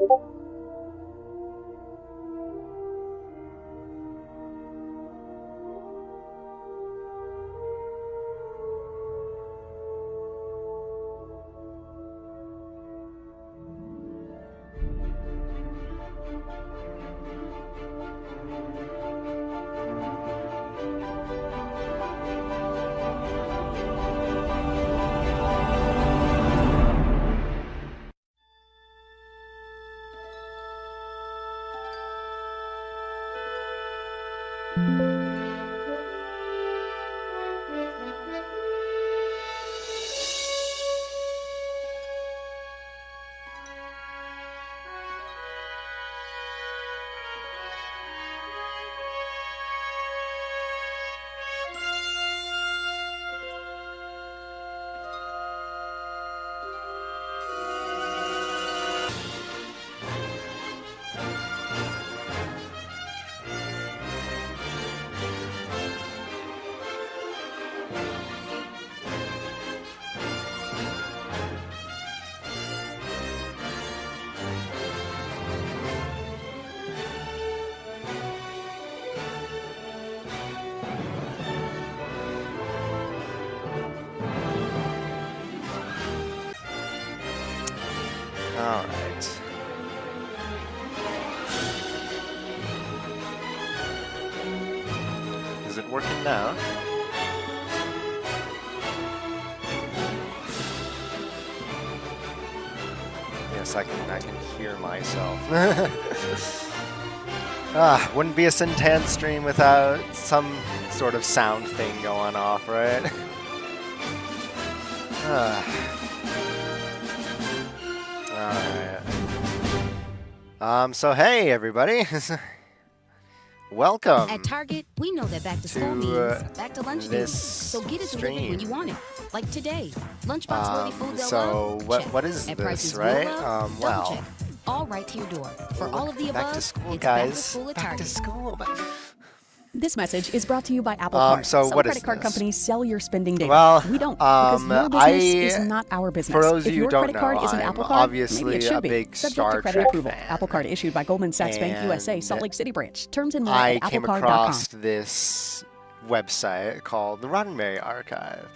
All right. Is it working now? Yes, I can hear myself. Wouldn't be a Sintan stream without some sort of sound thing going off, right? Alright. So hey everybody. Welcome. At Target, we know that back to school means back to lunch means. So get it delivered when you want it. Like today. Lunchbox worthy food they'll love. What is At this, prices right? we'll love, Well. double check. All right to your door. For all of the above, Back to school, it's guys. back to school at Back Target. to school. This message is brought to you by Apple Card. So Some what is credit card this? companies sell your spending data. Well, we don't, because your business is not our business. For those if of you your who don't credit card know, is an I'm Apple Card, obviously maybe it should a be. big Subject Star to credit Trek approval. fan. Apple Card issued by Goldman Sachs Bank USA, And Salt Lake City branch. Terms and more I at came applecard.com. across this website called the Roddenberry Archive.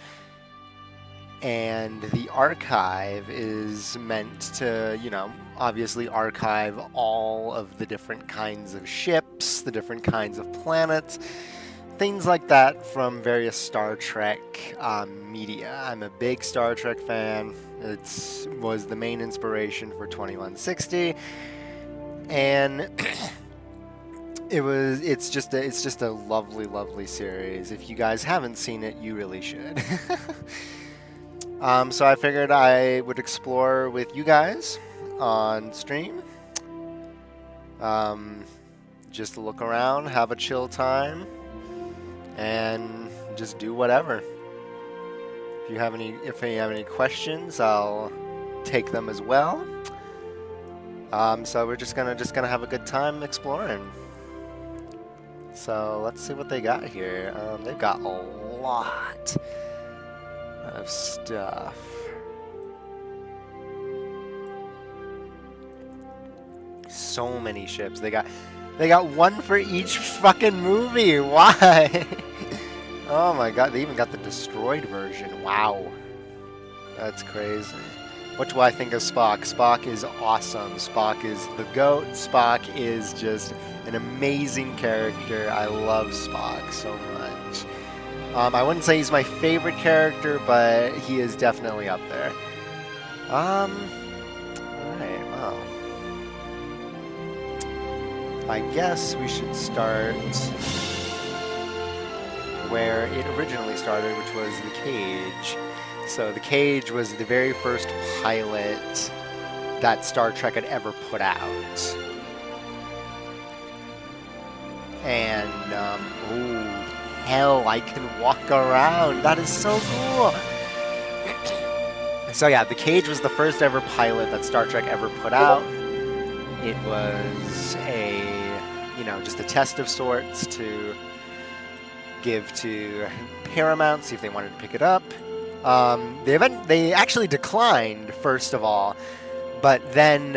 And the archive is meant to, you know, obviously archive all of the different kinds of ships, the different kinds of planets, things like that from various Star Trek media. I'm a big Star Trek fan. It was the main inspiration for 2160, and it's just a lovely series. If you guys haven't seen it, you really should. So I figured I would explore with you guys on stream. Just look around, have a chill time, and just do whatever. If you have any questions, I'll take them as well. So we're just gonna have a good time exploring. So let's see what they got here. They've got a lot of stuff. So many ships. They got one for each fucking movie. Why? Oh my god, they even got the destroyed version. Wow. That's crazy. What do I think of Spock? Spock is awesome. Spock is the GOAT. Spock is just an amazing character. I love Spock so much. I wouldn't say he's my favorite character, but he is definitely up there. Alright, well. I guess we should start where it originally started, which was the Cage. So the Cage was the very first pilot that Star Trek had ever put out. And, ooh, hell, I can walk around. That is so cool. So yeah, the Cage was the first ever pilot that Star Trek ever put out. It was just a test of sorts to give to Paramount, see if they wanted to pick it up. They actually declined, first of all, but then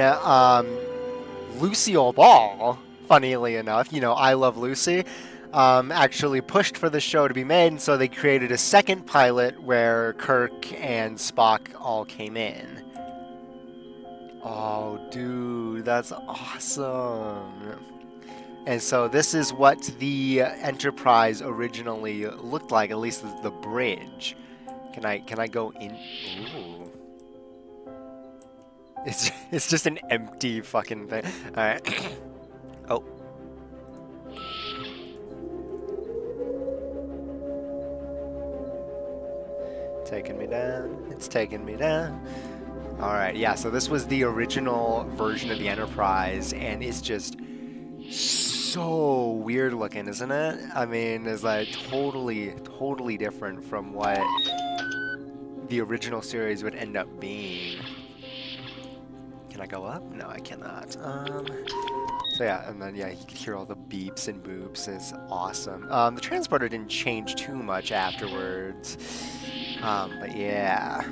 Lucille Ball, funnily enough, you know, I Love Lucy, actually pushed for the show to be made, and so they created a second pilot where Kirk and Spock all came in. Oh, dude, that's awesome. And so this is what the Enterprise originally looked like, at least the bridge. Can I go in? Ooh. It's just an empty fucking thing. All right. Oh. Taking me down. It's taking me down. All right. Yeah. So this was the original version of the Enterprise, and it's just so weird looking, isn't it? I mean, it's like totally different from what the original series would end up being. Can I go up? No, I cannot. So yeah, and then yeah, you could hear all the beeps and boops. It's awesome. The transporter didn't change too much afterwards, but yeah.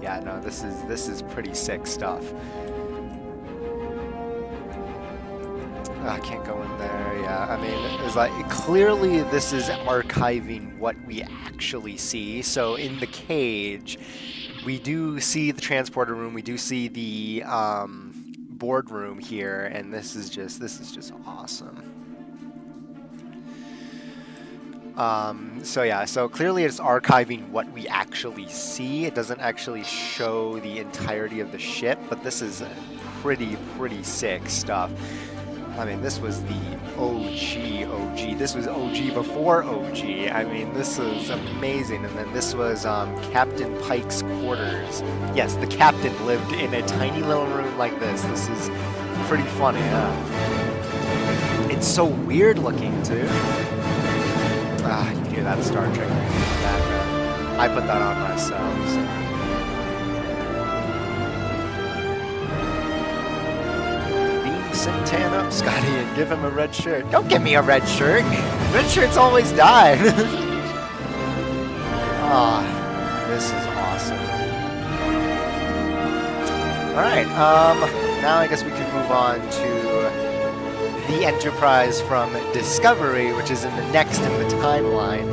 Yeah, no, this is pretty sick stuff. I can't go in there. Yeah, I mean, it's like clearly this is archiving what we actually see. So in the cage, we do see the transporter room. We do see the boardroom here, and this is just awesome. So yeah, so clearly it's archiving what we actually see. It doesn't actually show the entirety of the ship, but this is pretty sick stuff. I mean, this was the OG. This was OG before OG. I mean, this is amazing. And then this was Captain Pike's quarters. Yes, the captain lived in a tiny little room like this. This is pretty funny, huh? It's so weird looking, too. Ah, you can hear that Star Trek in the background. I put that on myself, so. Tan up Scotty and give him a red shirt. Don't give me a red shirt. Red shirts always die. Ah, this is awesome. All right. Now I guess we can move on to the Enterprise from Discovery, which is in the next in the timeline.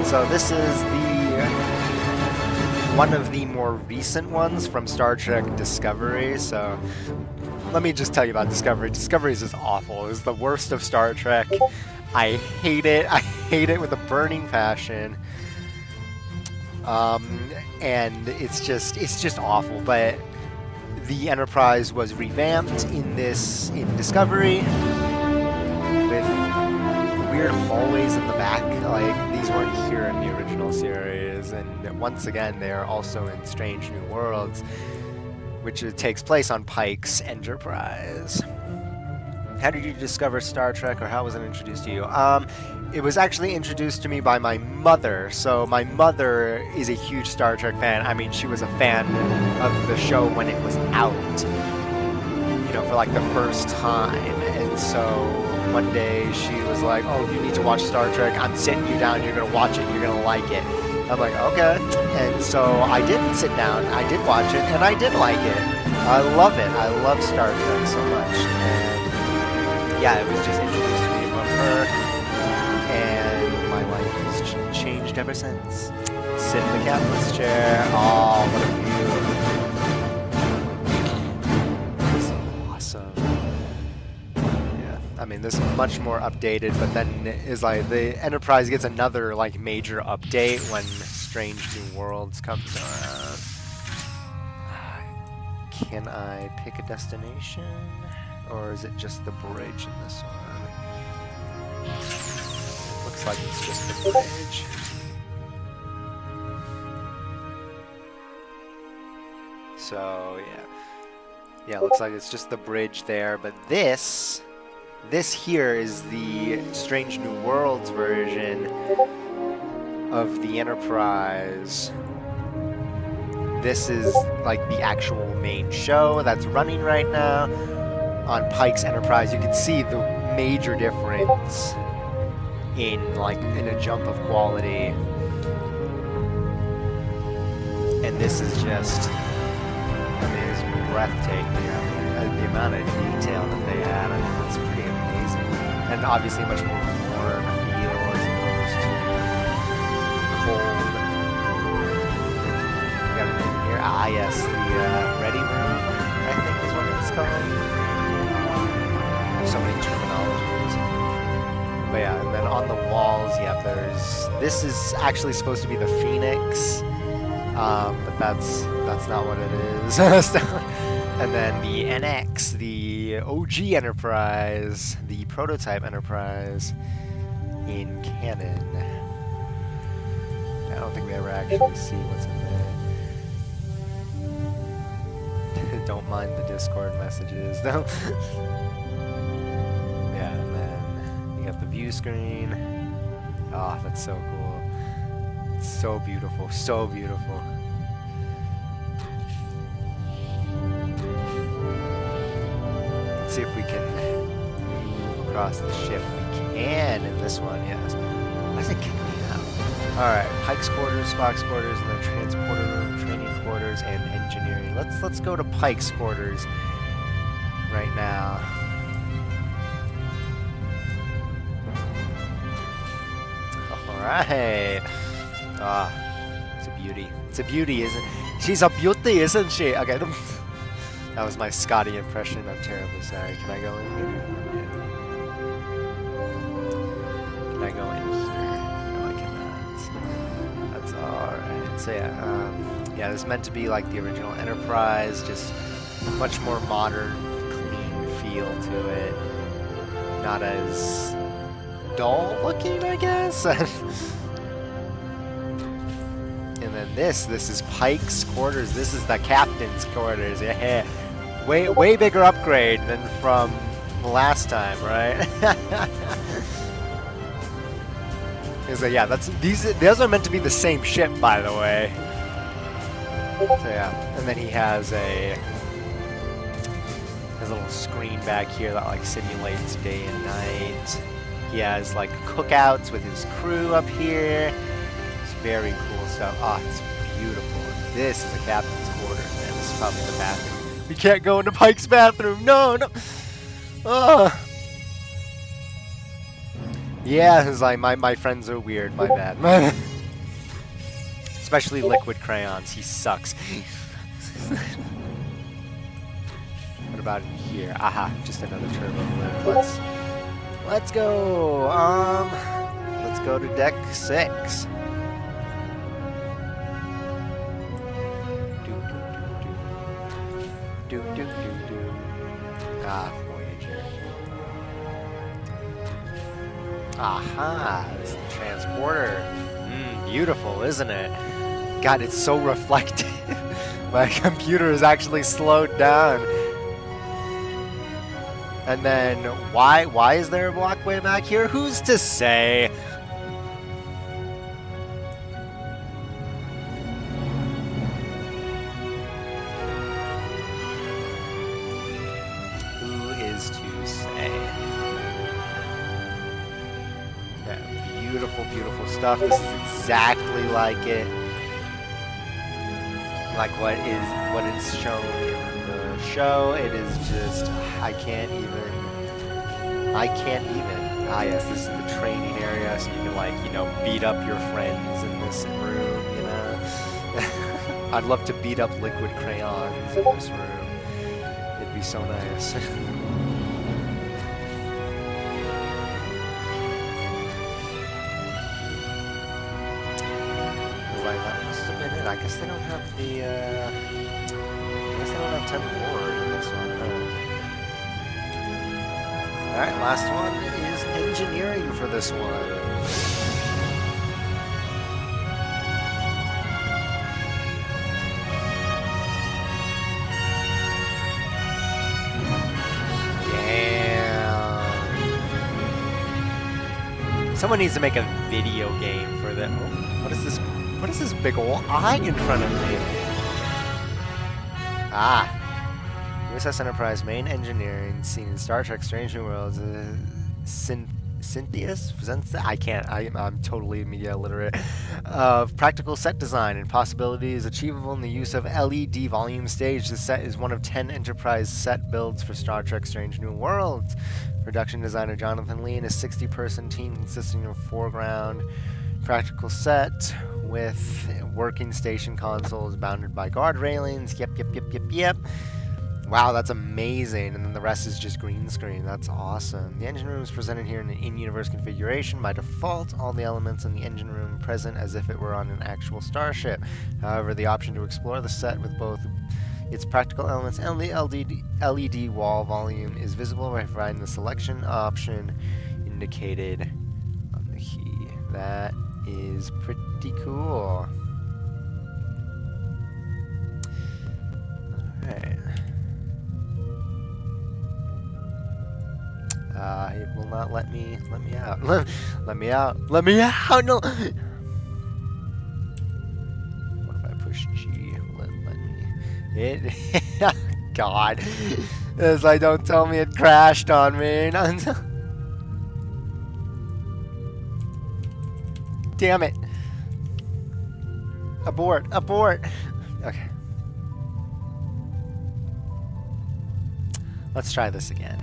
So this is one of the more recent ones from Star Trek Discovery. So let me just tell you about Discovery. Discovery is just awful. It's the worst of Star Trek. I hate it. I hate it with a burning passion. And it's just awful. But the Enterprise was revamped in Discovery with weird hallways in the back. Like, these weren't here in the original series. And once again, they are also in Strange New Worlds, which takes place on Pike's Enterprise. How did you discover Star Trek, or how was it introduced to you? It was actually introduced to me by my mother. So my mother is a huge Star Trek fan. I mean, she was a fan of the show when it was out, you know, for like the first time. And so one day she was like, oh, you need to watch Star Trek. I'm sitting you down. You're going to watch it. You're going to like it. I'm like, okay. And so I did sit down, I did watch it, and I did like it. I love it. I love Star Trek so much. And yeah, it was just introduced to me from her, and my life has changed ever since. Sit in the captain's chair. Oh, what a view. This is awesome. Yeah, I mean, this is much more updated, but then is like the Enterprise gets another like major update when Strange New Worlds comes around. Can I pick a destination, or is it just the bridge in this one? Looks like it's just the bridge. So yeah, looks like it's just the bridge there. But this here is the Strange New Worlds version of the Enterprise. This is like the actual main show that's running right now on Pike's Enterprise. You can see the major difference in a jump of quality. And this is just, I mean, it's breathtaking. I mean, the amount of detail that they had, I mean, it's pretty amazing. And obviously much more warm feel as opposed to cold. We got it in here. Ah, yes, the ready room, I think is what it's called. There's so many terminologies. But yeah, and then on the walls, yeah, this is actually supposed to be the Phoenix. But that's not what it is. And then the NX, the OG Enterprise, the prototype Enterprise in canon. I don't think we ever actually see what's in there. Don't mind the Discord messages, though. Yeah, and then you got the view screen. Oh, that's so cool. It's so beautiful, so beautiful. Let's see if we can move across the ship. We can in this one, yes. Why is it kicking me out? Alright, Pike's quarters, Spock's quarters, and then transporter room, training quarters, and engineering. Let's go to Pike's quarters right now. Alright. Ah, it's a beauty. It's a beauty, isn't it? She's a beauty, isn't she? Okay, that was my Scotty impression. I'm terribly sorry. Can I go in here? Can I go in here? No, I cannot. That's alright. So yeah, this is meant to be like the original Enterprise, just much more modern, clean feel to it. Not as dull looking, I guess. And then this is Pike's quarters. This is the captain's quarters. Yeah, way bigger upgrade than from last time, right? So yeah, those are meant to be the same ship, by the way. So yeah, and then he has a little screen back here that like simulates day and night. He has like cookouts with his crew up here. It's very cool stuff. Oh, it's beautiful. This is a captain's quarters, man. This is probably the bathroom. We can't go into Pike's bathroom. No. Oh. Yeah, it's like my friends are weird. My bad. Especially Liquid Crayons. He sucks. What about in here? Aha, just another turbo lift. Let's go. Let's go to deck 6. Ah, Voyager. Aha, this is the transporter. Beautiful, isn't it? God, it's so reflective. My computer is actually slowed down. And then, why is there a walkway back here? Who's to say? Who is to say? Yeah, beautiful, beautiful stuff. This is exactly like it. Like what is shown in the show. It is just, I can't even. Ah, yes, this is the training area, so you can, like, you know, beat up your friends in this room, you know. I'd love to beat up Liquid Crayons in this room. It'd be so nice. I guess they don't have the, I guess they don't have 10 forward in this one. Alright, last one is engineering for this one. Damn. Someone needs to make a video game for them. Oh, what is this? What is this big ol' eye in front of me? Ah. USS Enterprise main engineering scene in Star Trek Strange New Worlds. I'm totally media illiterate. Of practical set design and possibilities achievable in the use of LED volume stage. This set is one of 10 Enterprise set builds for Star Trek Strange New Worlds. Production designer Jonathan Lee and a 60-person team consisting of foreground practical set with working station consoles bounded by guard railings. Yep. Wow, that's amazing. And then the rest is just green screen. That's awesome. The engine room is presented here in an in-universe configuration. By default, all the elements in the engine room present as if it were on an actual starship. However, the option to explore the set with both its practical elements and the LED wall volume is visible by providing the selection option indicated on the key. That is pretty cool. Alright. It will not let me out. Let me out. No. What if I push G? Let me. It. God. It's like, don't tell me it crashed on me. Damn it. Abort. Okay. Let's try this again.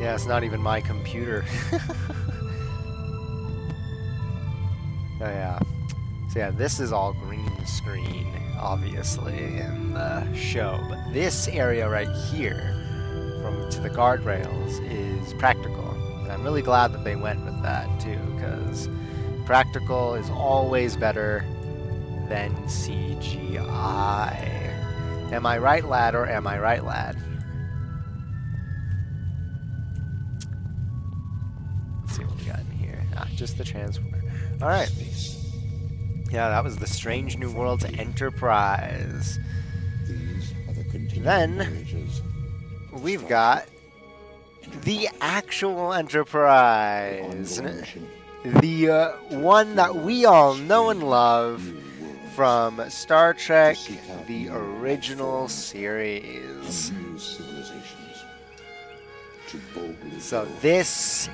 Yeah, it's not even my computer. Oh yeah. So yeah, this is all green screen, obviously, in the show. But this area right here, from to the guardrails, is practical. And I'm really glad that they went with that too, because practical is always better than CGI. Am I right, lad, or am I right, lad? Let's see what we got in here. Ah, just the transporter. Alright. Yeah, that was the Strange New Worlds Enterprise. Then, we've got the actual Enterprise. The one that we all know and love from Star Trek, the original series. So this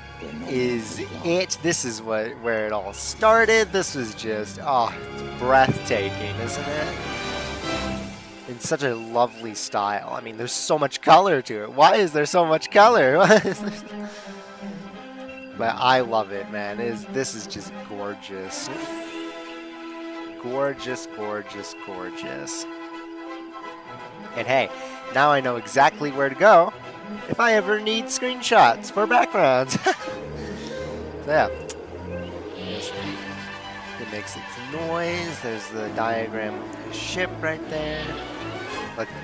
is it. This is where it all started. This was just, it's breathtaking, isn't it? In such a lovely style. I mean, there's so much color to it. Why is there so much color? But I love it, man. This is just gorgeous. Gorgeous. And hey, now I know exactly where to go if I ever need screenshots for backgrounds. So yeah. It makes its noise. There's the diagram of the ship right there.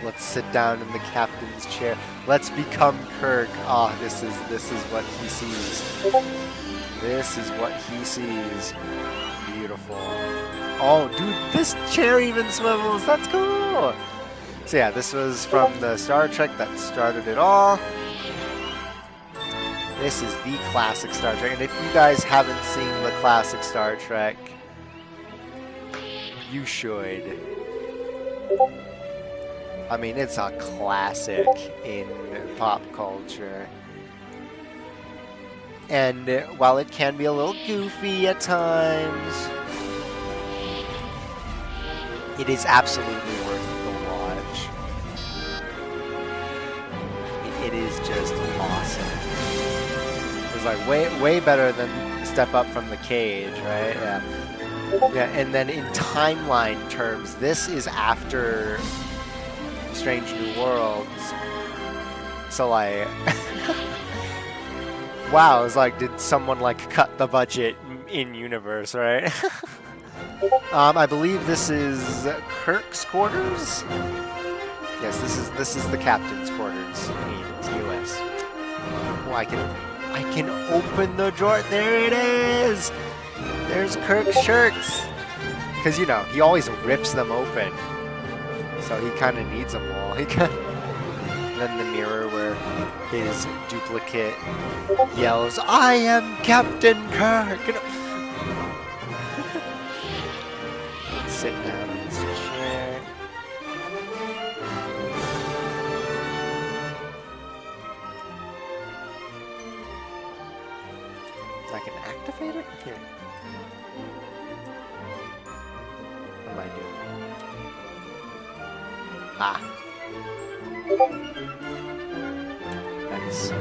Let's sit down in the captain's chair. Let's become Kirk. This is what he sees. This is what he sees. Beautiful. Oh, dude, this chair even swivels. That's cool. So yeah, this was from the Star Trek that started it all. This is the classic Star Trek. And if you guys haven't seen the classic Star Trek, you should. I mean, it's a classic in pop culture. And while it can be a little goofy at times, it is absolutely worth the watch. It is just awesome. It's like way better than Step Up from the Cage, right? Yeah, and then in timeline terms, this is after Strange New Worlds. So like, wow, it's like, did someone like cut the budget in universe, right? I believe this is Kirk's quarters. Yes, this is the captain's quarters in TOS. Oh, I can open the drawer. There it is. There's Kirk's shirts. Because you know he always rips them open. So he kind of needs them all. Then the mirror where his duplicate yells, "I am Captain Kirk!" Sit down in this chair. can activate it? Here. What am I doing? Ah. Nice.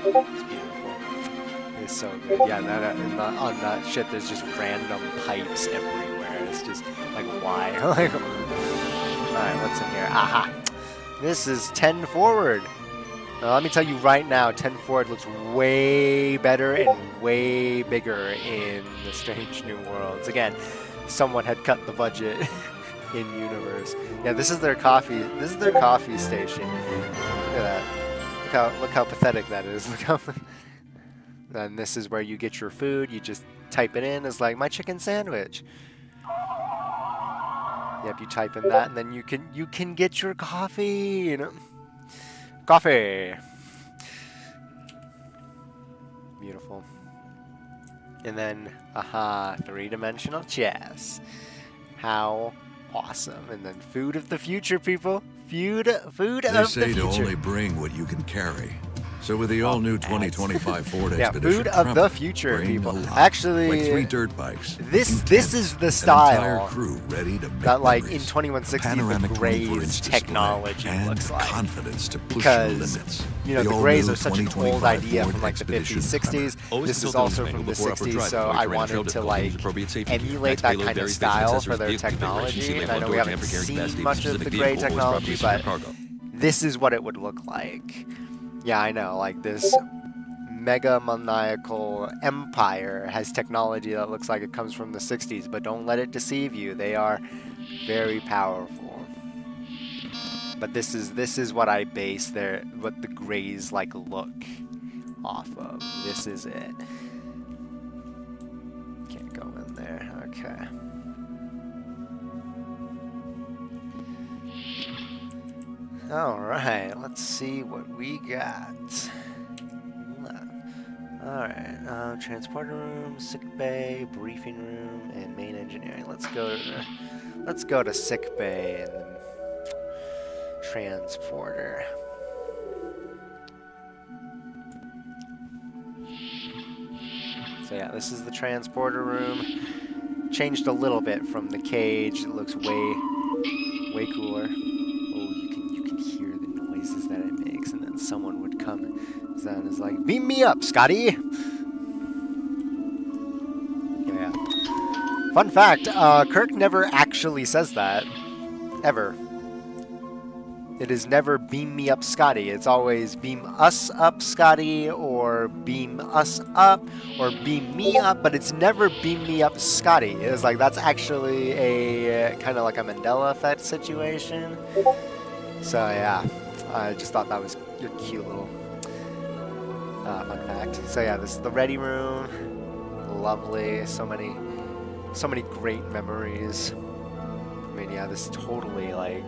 It's beautiful. It's so good. Yeah, on that ship, there's just random pipes everywhere. It's just like, why? Like, alright, what's in here? Aha! This is 10 forward. Now, let me tell you right now, 10 forward looks way better and way bigger in the Strange New Worlds. Again, someone had cut the budget in universe. Yeah, this is their coffee. This is their coffee station. Look at that. Look how pathetic that is. Look how. And this is where you get your food. You just type it in. It's like my chicken sandwich. Yep, you type in that, and then you can get your coffee. You know, coffee. Beautiful. And then, aha, 3-dimensional chess. How awesome! And then food of the future, people. Food of the future. They say to only bring what you can carry. So with the all-new 2025 Ford yeah, Expedition, food of the future, people. Actually, like 3 dirt bikes. This is the style crew ready to make that, like, memories. in 2160, the Grays technology looks like. Confidence to push because, limits. you know, the Grays are such an old idea from, like, the 50s, 60s. This is also from the 60s, so I wanted to, like, emulate that kind of style for their technology. And I know we haven't seen much of the Gray technology, but this is what it would look like. Yeah, I know, like this mega maniacal empire has technology that looks like it comes from the 60s, but don't let it deceive you. They are very powerful. But this is what I base what the Grays like look off of. This is it. Can't go in there. Okay. Alright, let's see what we got. Alright, transporter room, sick bay, briefing room, and main engineering. Let's go to sick bay and then transporter. So yeah, this is the transporter room. Changed a little bit from the cage. It looks way cooler. That it makes, and then someone would come and is like, beam me up, Scotty. Yeah. Fun fact, Kirk never actually says that. Ever. It is never beam me up, Scotty. It's always beam us up, Scotty, or beam us up, or beam me up, but it's never beam me up, Scotty. It's like, that's actually a kind of like a Mandela effect situation. So yeah. I just thought that was a cute little fun fact. So yeah, this is the ready room. Lovely. So many great memories. I mean, yeah, this is totally like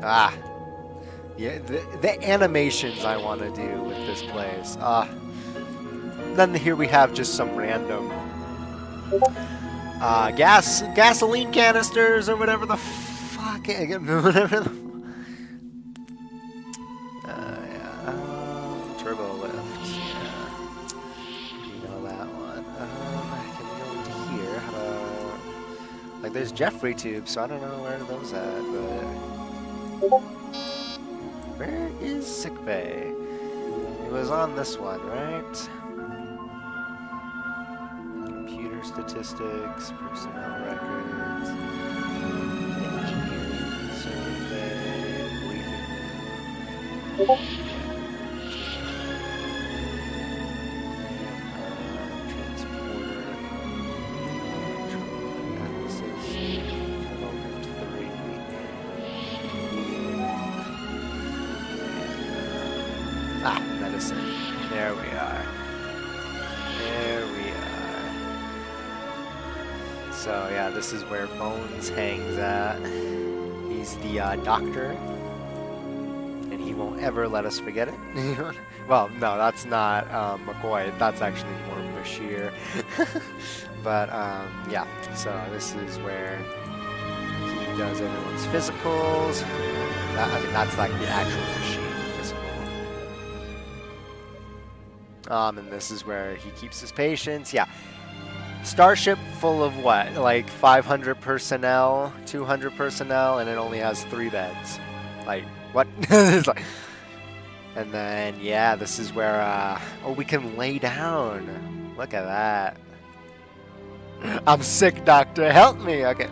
yeah, the animations I want to do with this place. Then here we have just some random gasoline canisters or whatever the fuck, whatever the. Turbo lift, yeah. You know that one. Can we go into here? How about... Like, there's Jeffrey tubes, so I don't know where those at, but... Where is sickbay? It was on this one, right? Computer statistics, personnel records... Engineering, survey, briefing... medicine. There we are. There we are. So yeah, this is where Bones hangs at. He's the doctor, and he won't ever let us forget it. Well, no, that's not McCoy. That's actually more Bashir. But yeah, so this is where he does everyone's physicals. I mean, that's like the actual machine physical. And this is where he keeps his patients. Yeah. Starship full of what? Like 500 personnel, 200 personnel, and it only has 3 beds. Like, what? It's like, and then, yeah, this is where, oh, we can lay down. Look at that. I'm sick, doctor. Help me. Okay.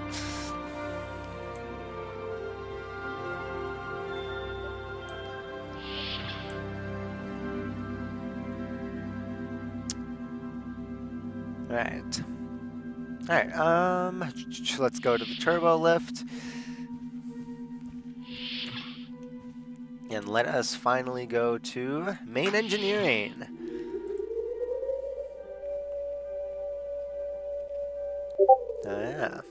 Alright. Alright, let's go to the turbo lift. And let us finally go to main engineering. Yeah.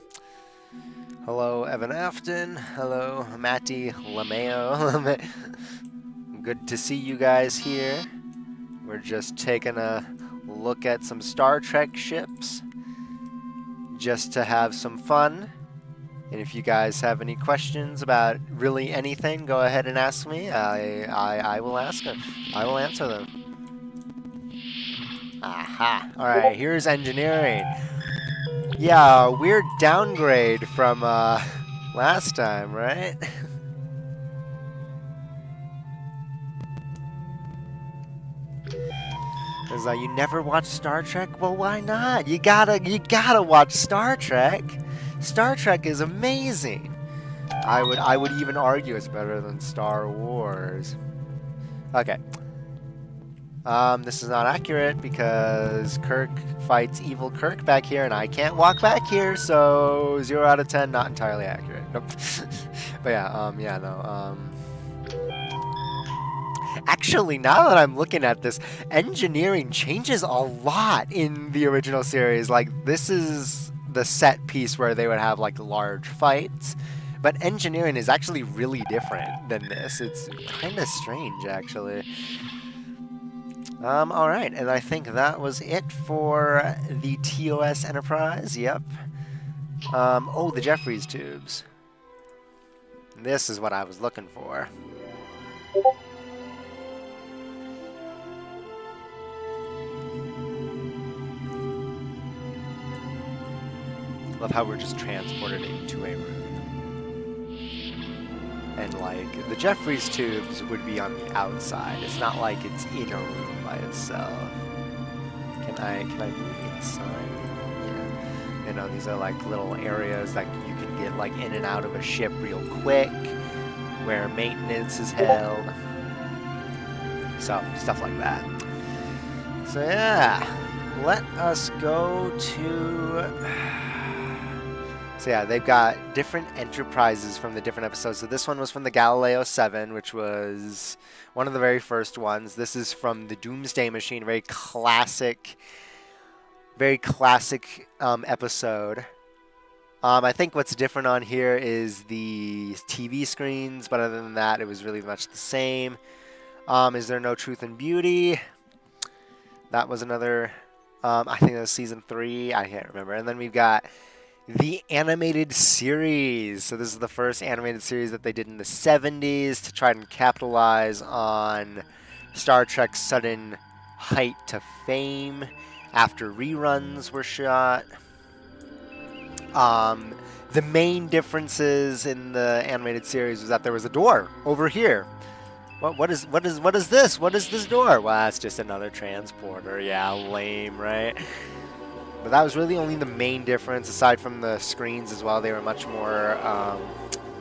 Hello, Evan Afton. Hello, Matty Lameo. Good to see you guys here. We're just taking a look at some Star Trek ships just to have some fun. And if you guys have any questions about really anything, go ahead and ask me. I will ask them. I will answer them. Aha. Alright, here's engineering. Yeah, weird downgrade from last time, right? It's like, you never watch Star Trek? Well, why not? You gotta watch Star Trek. Star Trek is amazing. I would even argue it's better than Star Wars. Okay. This is not accurate because Kirk fights evil Kirk back here, and I can't walk back here, so 0 out of 10, not entirely accurate. Nope. But yeah, actually, now that I'm looking at this, engineering changes a lot in the original series. Like, this is the set piece where they would have, like, large fights. But engineering is actually really different than this. It's kind of strange, actually. Alright, and I think that was it for the TOS Enterprise. Yep. Oh, the Jeffries tubes. This is what I was looking for. Love how we're just transported into a room. And like, the Jeffries tubes would be on the outside. It's not like it's in a room by itself. Can I move inside? Yeah. You know, these are like little areas that you can get like in and out of a ship real quick, where maintenance is held. So, stuff like that. So yeah, let us go to... So yeah, they've got different enterprises from the different episodes. So this one was from the Galileo 7, which was one of the very first ones. This is from the Doomsday Machine, very classic episode. I think what's different on here is the TV screens, but other than that, it was really much the same. Is There No Truth in Beauty? That was another, I think that was season 3. I can't remember. And then we've got the animated series. So this is the first animated series that they did in the 70s to try and capitalize on Star Trek's sudden height to fame after reruns were shot. The main differences in the animated series was that there was a door over here. What is this? What is this door? Well, that's just another transporter. Yeah, lame, right? But that was really only the main difference, aside from the screens as well. They were much more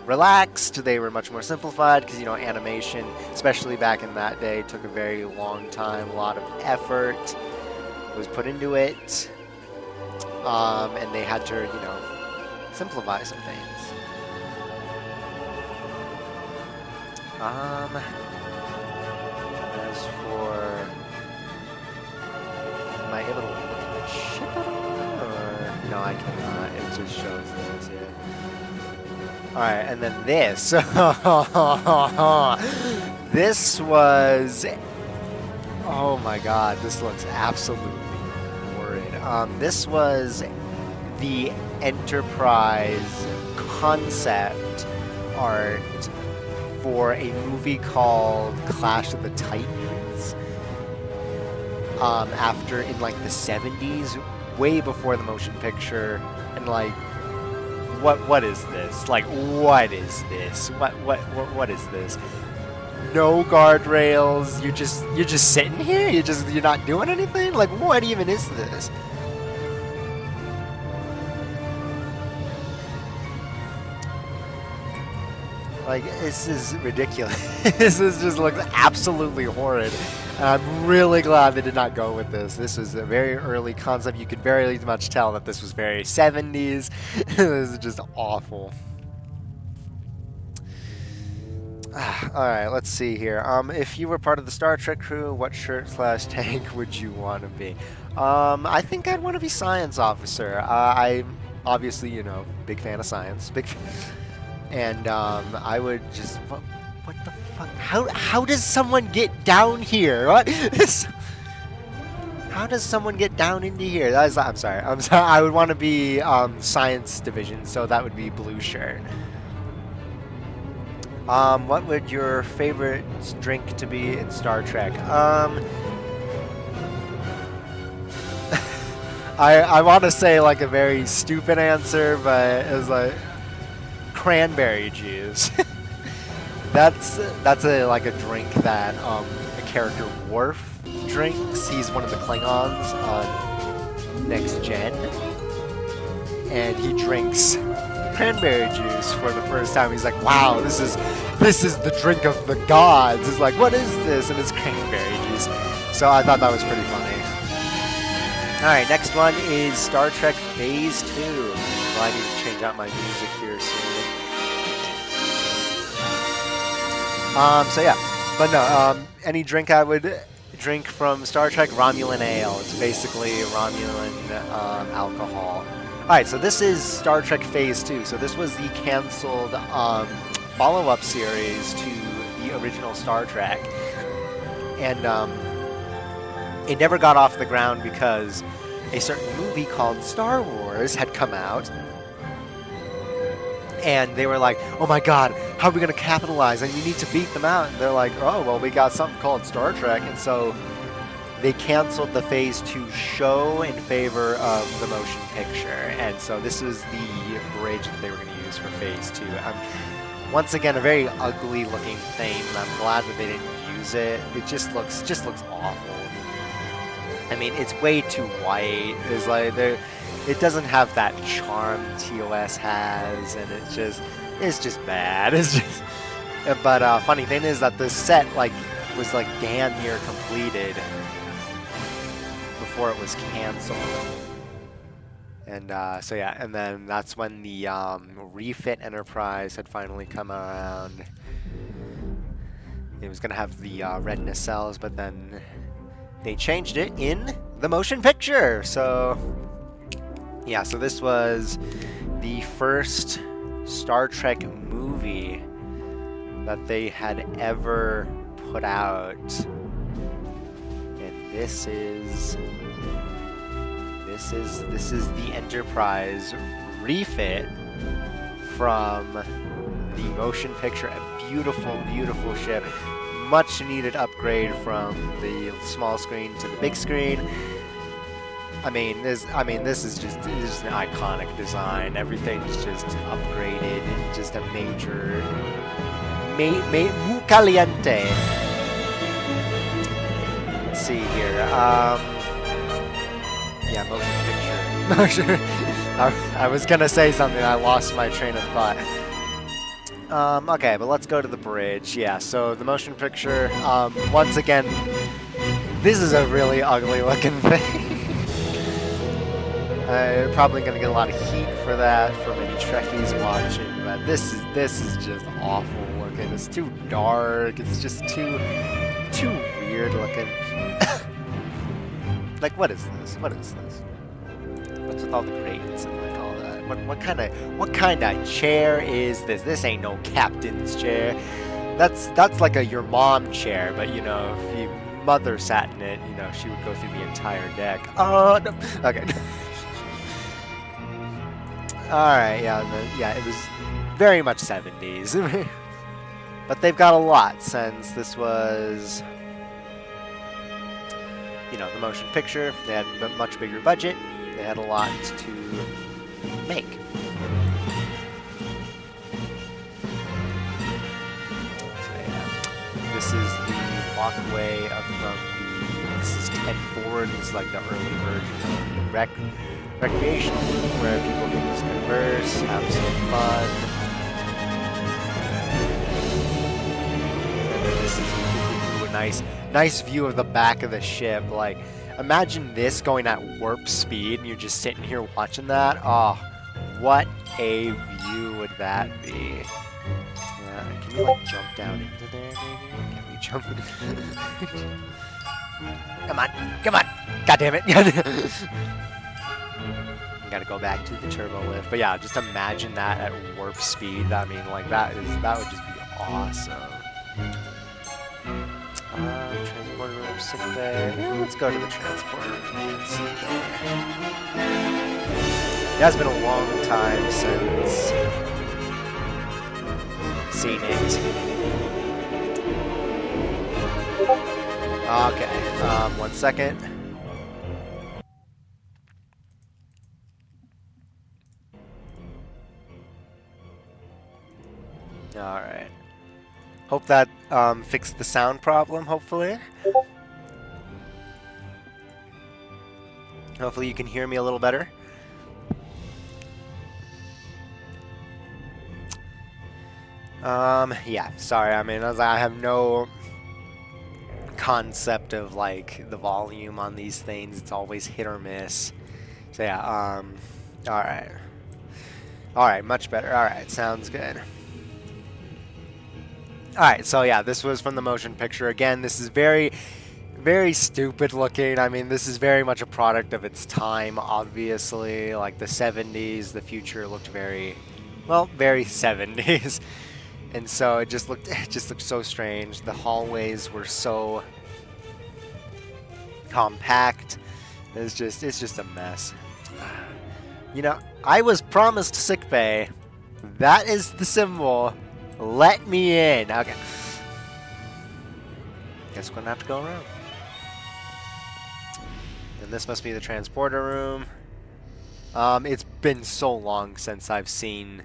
relaxed. They were much more simplified because, you know, animation, especially back in that day, took a very long time. A lot of effort was put into it. And they had to, you know, simplify some things. As for... Am I able to look at the ship at all? Or... No, I cannot. It just shows this, yeah. Alright, and then this. This was... Oh my god, this looks absolutely horrid. This was the Enterprise concept art for a movie called Clash of the Titans. After in like the 70s, way before the motion picture, and like, what is this? Like, what is this? What is this? No guardrails. You're just sitting here. You're not doing anything. Like, what even is this? Like, this is ridiculous. This just looks absolutely horrid. And I'm really glad they did not go with this. This was a very early concept. You could very much tell that this was very 70s. This is just awful. Alright, let's see here. If you were part of the Star Trek crew, what shirt/tank would you want to be? I think I'd want to be science officer. I'm obviously, you know, big fan of science. And I would just... What the fuck? How does someone get down here? What? How does someone get down into here? I'm sorry. I would want to be science division, so that would be blue shirt. What would your favorite drink to be in Star Trek? I want to say like a very stupid answer, but it's like cranberry juice. That's like a drink that a character Worf drinks. He's one of the Klingons on Next Gen, and he drinks cranberry juice for the first time. He's like, wow, this is the drink of the gods. It's like, what is this? And it's cranberry juice. So I thought that was pretty funny. Alright, next one is Star Trek Phase 2. Well, I need to change out my music here soon. So yeah, but no, any drink I would drink from Star Trek, Romulan Ale. It's basically Romulan alcohol. Alright, so this is Star Trek Phase 2. So this was the canceled follow-up series to the original Star Trek. And it never got off the ground because a certain movie called Star Wars had come out. And they were like, oh my god, how are we going to capitalize? And you need to beat them out. And they're like, oh, well, we got something called Star Trek. And so they canceled the Phase 2 show in favor of the motion picture. And so this is the bridge that they were going to use for Phase 2. Once again, a very ugly looking thing. I'm glad that they didn't use it. It just looks awful. I mean, it's way too white. It's like it doesn't have that charm TOS has, and it's just bad. It's just. But funny thing is that the set was damn near completed before it was canceled. And so yeah, and then that's when the refit Enterprise had finally come around. It was gonna have the red nacelles, but then they changed it in the motion picture. So yeah, so this was the first Star Trek movie that they had ever put out, and this is the Enterprise refit from the motion picture. A beautiful, beautiful ship. Much needed upgrade from the small screen to the big screen. I mean, this is just an iconic design. Everything's just upgraded. Just a major, muy caliente. Let's see here. Yeah, motion picture. I was gonna say something. I lost my train of thought. Okay, but let's go to the bridge. Yeah, so the motion picture. Once again, this is a really ugly looking thing. Probably gonna get a lot of heat for that from any Trekkies watching, but this is just awful looking. It's too dark. It's just too weird looking. Like, what is this? What is this? What's with all the grades and like all that? What kind of chair is this? This ain't no captain's chair. That's like your mom chair, but you know, if your mother sat in it, you know, she would go through the entire deck. Oh, no. Okay. Alright, yeah, it was very much 70s. But they've got a lot since this was, you know, the motion picture. They had a much bigger budget. They had a lot to make. So yeah, this is the walkway this is 10-4. This is like the early version of the recreation, where people can just converse, have some fun. This is a nice view of the back of the ship. Like, imagine this going at warp speed and you're just sitting here watching that. Oh, what a view would that be? Can we like jump down into there maybe? Can we jump? Come on. God damn it. Gotta go back to the turbo lift. But yeah, just imagine that at warp speed. I mean, like that would just be awesome. Transporter room, sick bay. Yeah, let's go to the transporter room and sick bay. It has been a long time since seen it. Okay, 1 second. Alright. Hope that fixed the sound problem, hopefully. Hopefully you can hear me a little better. Yeah, sorry, I mean, I have no concept of, like, the volume on these things. It's always hit or miss. So yeah, alright. Alright, much better. Alright, sounds good. Alright, so yeah, this was from the motion picture. Again, this is very, very stupid looking. I mean, this is very much a product of its time, obviously. Like, the 70s, the future looked very, well, very 70s. And so it just looked so strange. The hallways were so compact. It's just a mess. You know, I was promised sickbay. That is the symbol. Let me in. Okay. Guess we're gonna have to go around. And this must be the transporter room. It's been so long since I've seen.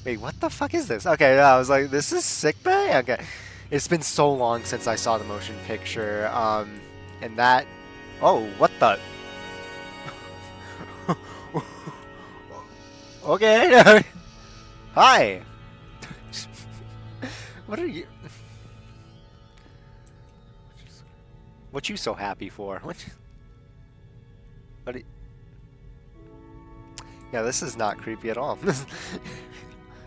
Wait, what the fuck is this? Okay, I was like, this is sickbay? Okay. It's been so long since I saw the motion picture. And that. Oh, what the? Okay. Hi. What are you? What you so happy for? What are you... Yeah, this is not creepy at all.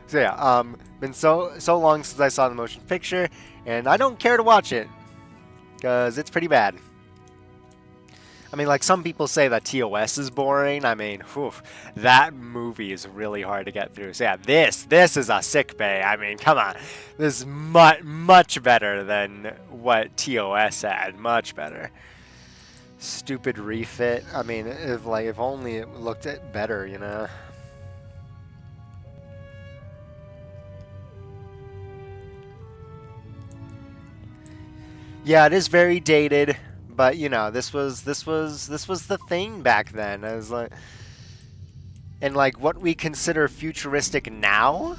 So yeah, been so long since I saw the motion picture, and I don't care to watch it because it's pretty bad. I mean, like, some people say that TOS is boring. I mean, whew, that movie is really hard to get through. So yeah, this is a sickbay. I mean, come on. This is much better than what TOS had. Much better. Stupid refit. I mean, if only it looked better, you know. Yeah, it is very dated. But you know, this was the thing back then. As like, and like what we consider futuristic now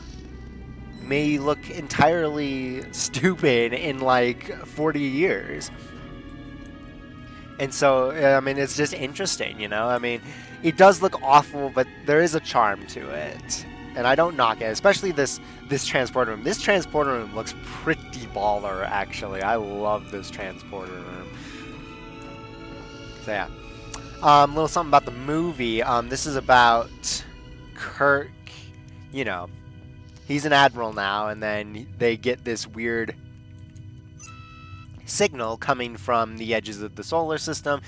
may look entirely stupid in like 40 years. And so, I mean, it's just interesting, you know. I mean, it does look awful, but there is a charm to it, and I don't knock it. Especially this transporter room. This transporter room looks pretty baller, actually. I love this transporter room. So yeah, a little something about the movie. This is about Kirk. You know, he's an admiral now, and then they get this weird signal coming from the edges of the solar system,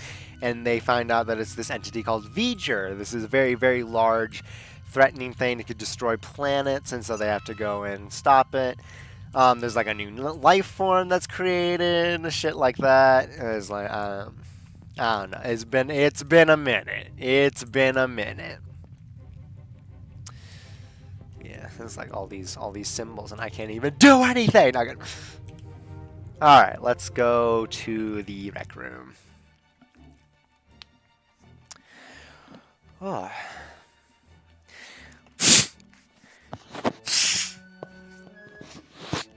and they find out that it's this entity called V'ger. This is a very, very large, threatening thing. It could destroy planets, and so they have to go and stop it. There's like a new life form that's created, shit like that. It's like, I don't know. It's been a minute. It's been a minute. There's like all these symbols, and I can't even do anything. Not good. All right, let's go to the rec room. Oh.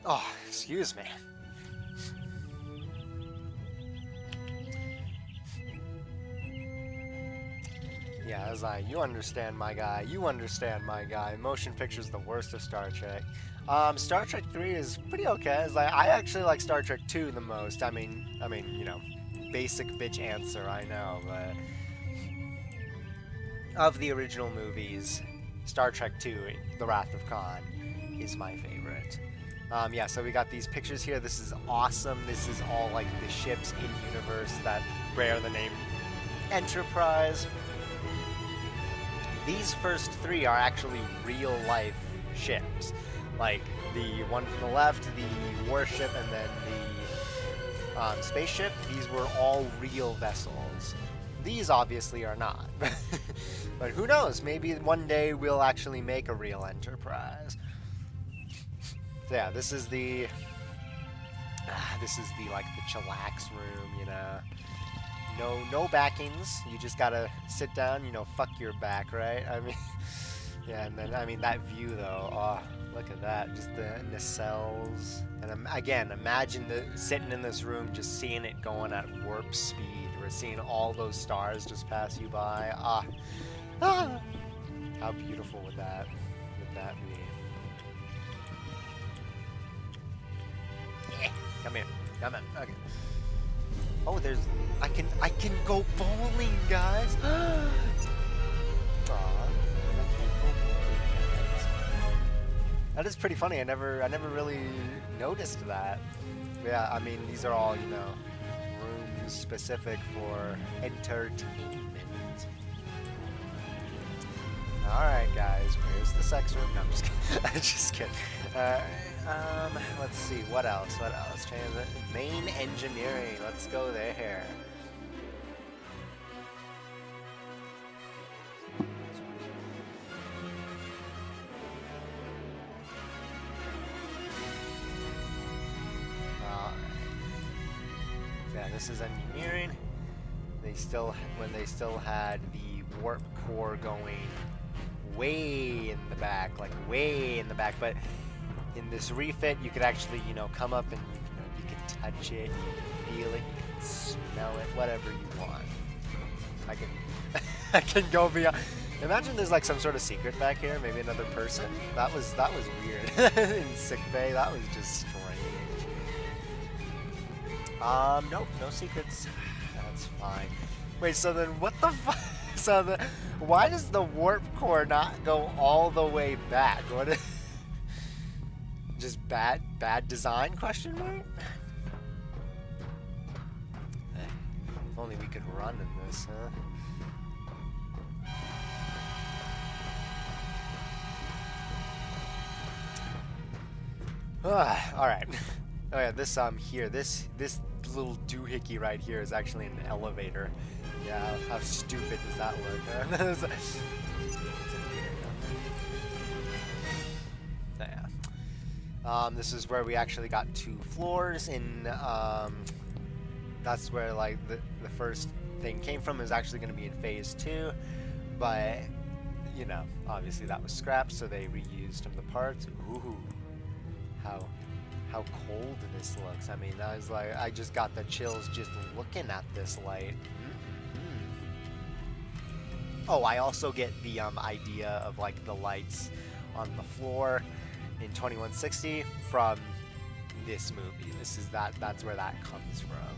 Oh, excuse me. Yeah, I was like, you understand my guy, you understand my guy. Motion picture's the worst of Star Trek. Star Trek 3 is pretty okay. It's like, I actually like Star Trek 2 the most. I mean, you know, basic bitch answer, I know, but of the original movies, Star Trek 2, The Wrath of Khan, is my favorite. Yeah, so we got these pictures here. This is awesome. This is all like the ships in universe that bear the name Enterprise. These first 3 are actually real-life ships. Like, the one from the left, the warship, and then the spaceship, these were all real vessels. These obviously are not. But who knows? Maybe one day we'll actually make a real Enterprise. So yeah, this is the like the chillax room, you know. No backings. You just gotta sit down, you know, fuck your back, right? I mean, yeah, and then, I mean, that view, though, oh, look at that. Just the nacelles. And again, imagine sitting in this room, just seeing it going at warp speed, or seeing all those stars just pass you by. How beautiful would that be? Come here. Come on. Okay. Oh, I can go bowling, guys. Aw. That is pretty funny. I never really noticed that. Yeah, I mean, these are all, you know, rooms specific for entertainment. All right, guys. Where's the sex room? No, I'm just kidding. I'm just kidding. Let's see, what else? Main engineering, let's go there. Yeah, this is engineering. When they still had the warp core going way in the back, but in this refit, you could actually, you know, come up and, you know, you can touch it, you can feel it, you can smell it, whatever you want. I can go beyond. Imagine there's like some sort of secret back here, maybe another person. That was weird. In sickbay, that was just strange. Nope, no secrets. That's fine. Wait, so then what the fuck? Why does the warp core not go all the way back? What is... Just bad design, question mark? If only we could run in this, huh? Alright. Oh yeah, this here, this little doohickey right here is actually an elevator. Yeah, how stupid does that look, huh? This is where we actually got 2 floors in, that's where like the first thing came from. Is actually going to be in phase 2, but you know, obviously that was scrapped, so they reused some of the parts. Ooh, how cold this looks. I mean, I was like, I just got the chills just looking at this light. Oh, I also get the idea of like the lights on the floor in 2160 from this movie. That's where that comes from.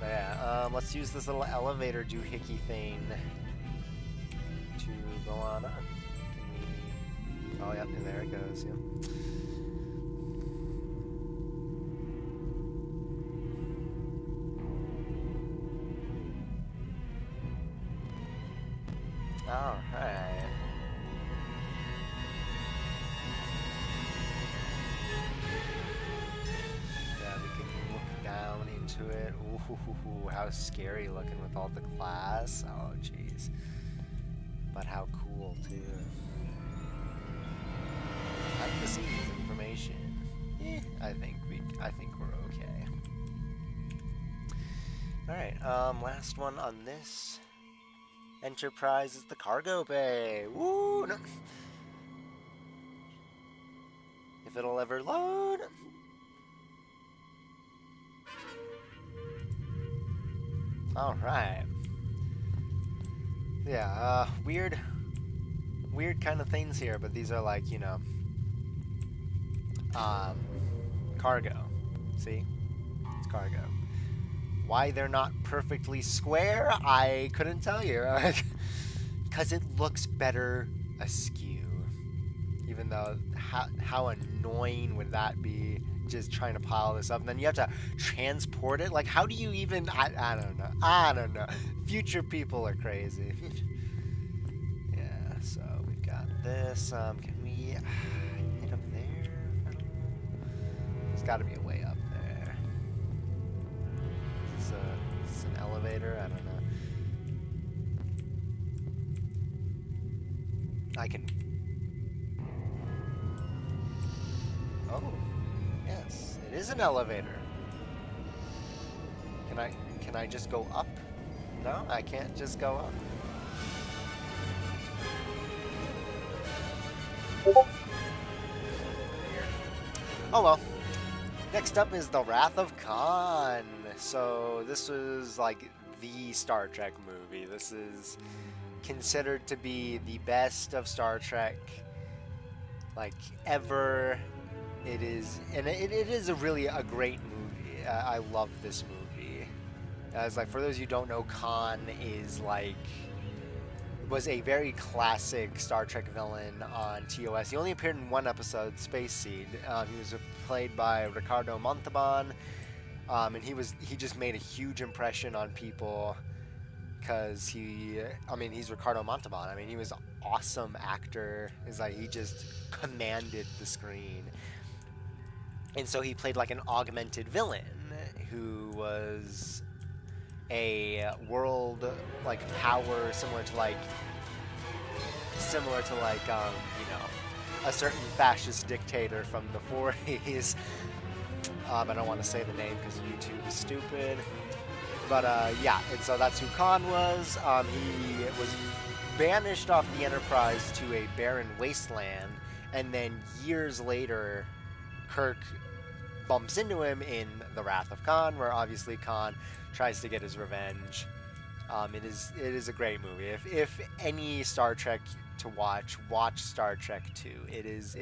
So yeah, let's use this little elevator doohickey thing to go on up. Oh yep, and there it goes. Yeah. All right. Into it. Ooh, how scary looking with all the glass. Oh, jeez. But how cool, too. I think we're okay. All right, last one on this Enterprise is the cargo bay. Woo! No. If it'll ever load. All right. Yeah, weird kind of things here, but these are like, you know, cargo. See? It's cargo. Why they're not perfectly square, I couldn't tell you. Because it looks better askew. Even though, how annoying would that be, just trying to pile this up, and then you have to transport it? Like, how do you even, I don't know. Future people are crazy. Yeah, so we've got this. Can we hit up there? I don't know. There's got to be a way up there. Is this an elevator? I don't know. I can... Oh, yes, it is an elevator. Can I just go up? No, I can't just go up. Oh well. Next up is the Wrath of Khan. So this was like the Star Trek movie. This is considered to be the best of Star Trek, like, ever. It is, and it is a great movie. I love this movie. As like, for those who don't know, Khan is like, was a very classic Star Trek villain on TOS. He only appeared in one episode, Space Seed. He was played by Ricardo Montalban, and he just made a huge impression on people because he's Ricardo Montalban. I mean, he was an awesome actor. It's like he just commanded the screen. And so he played like an augmented villain who was a world like power similar to like you know, a certain fascist dictator from the 40s. I don't want to say the name because YouTube is stupid. But yeah, and so that's who Khan was. He was banished off the Enterprise to a barren wasteland, and then years later, Kirk bumps into him in The Wrath of Khan, where obviously Khan tries to get his revenge. It is a great movie. If any Star Trek to watch Star Trek 2. It is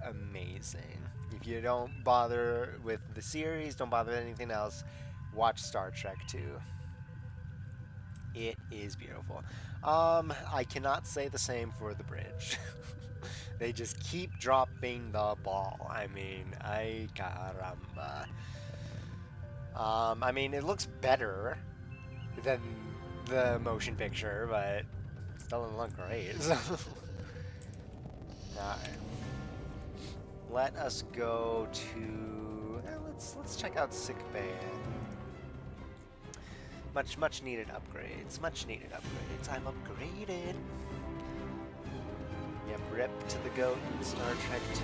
amazing. If you don't bother with the series, don't bother with anything else, watch Star Trek 2. It is beautiful. I cannot say the same for The Bridge. They just keep dropping the ball. I mean, ay caramba. I mean, it looks better than the motion picture, but it still doesn't look great. Alright. Let us go to... let's check out Sick Bay. Much needed upgrades. Much needed upgrades. I'm upgraded. Yep, rip to the goat in Star Trek 2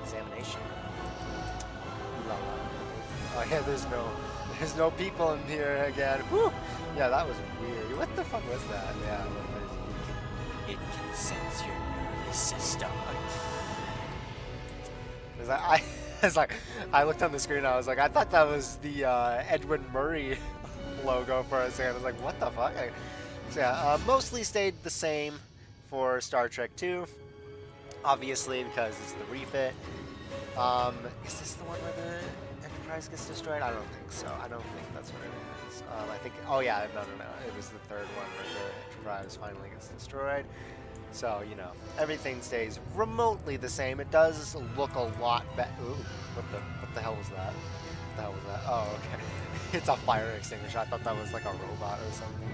examination. Ooh la la. Oh yeah, there's no people in here again. Whew! Yeah, that was weird. What the fuck was that? Yeah, it can sense your nervous system. I looked on the screen and I was like, I thought that was the Edwin Murray logo for a second. I was like, what the fuck? So yeah, mostly stayed the same for Star Trek 2, obviously, because it's the refit. Is this the one where the Enterprise gets destroyed? I don't think so. I don't think that's what it is. I think, oh yeah, no. It was the third one where the Enterprise finally gets destroyed. So, you know, everything stays remotely the same. It does look a lot better. Ooh, what the hell was that? What the hell was that? Oh, okay. It's a fire extinguisher. I thought that was like a robot or something.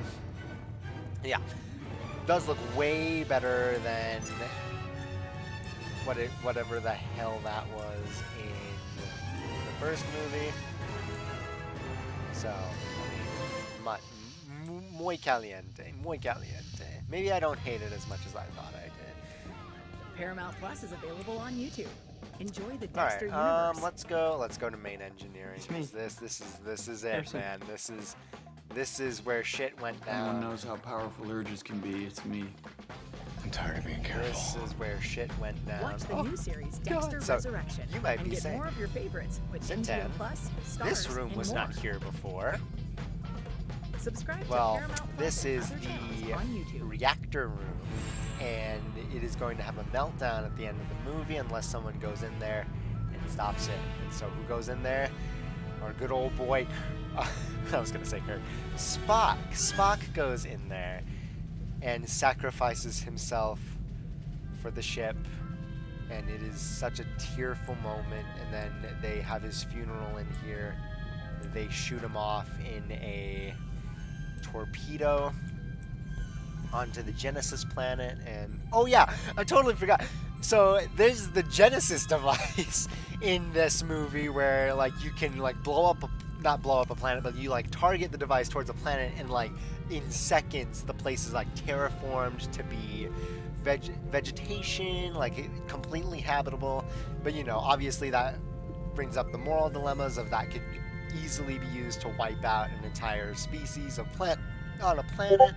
Yeah. It does look way better than whatever the hell that was in the first movie. So, I mean, muy caliente. Muy caliente. Maybe I don't hate it as much as I thought I did. Paramount Plus is available on YouTube. Enjoy the All Dexter right, universe. let's go to main engineering. 'Cause this is it, man. This is where shit went down. Anyone knows how powerful urges can be, it's me. I'm tired of being careful. This is where shit went down. Watch the new series Dexter So, Resurrection you might and be get saying, more of your favorites with Zintan, NTO Plus, stars, this room and was more. not here before. Subscribe to Well, Paramount Plus this and is other channels the on YouTube. reactor room, and it is going to have a meltdown at the end of the movie unless someone goes in there and stops it. And so who goes in there? Our good old boy, I was going to say Kirk, Spock. Spock goes in there and sacrifices himself for the ship, and it is such a tearful moment. And then they have his funeral in here. They shoot him off in a torpedo onto the Genesis planet, and oh yeah, I totally forgot. So there's the Genesis device in this movie where like you can like not blow up a planet, but you like target the device towards a planet, and like in seconds the place is like terraformed to be vegetation, like completely habitable. But you know, obviously that brings up the moral dilemmas of that could easily be used to wipe out an entire species of plant on a planet.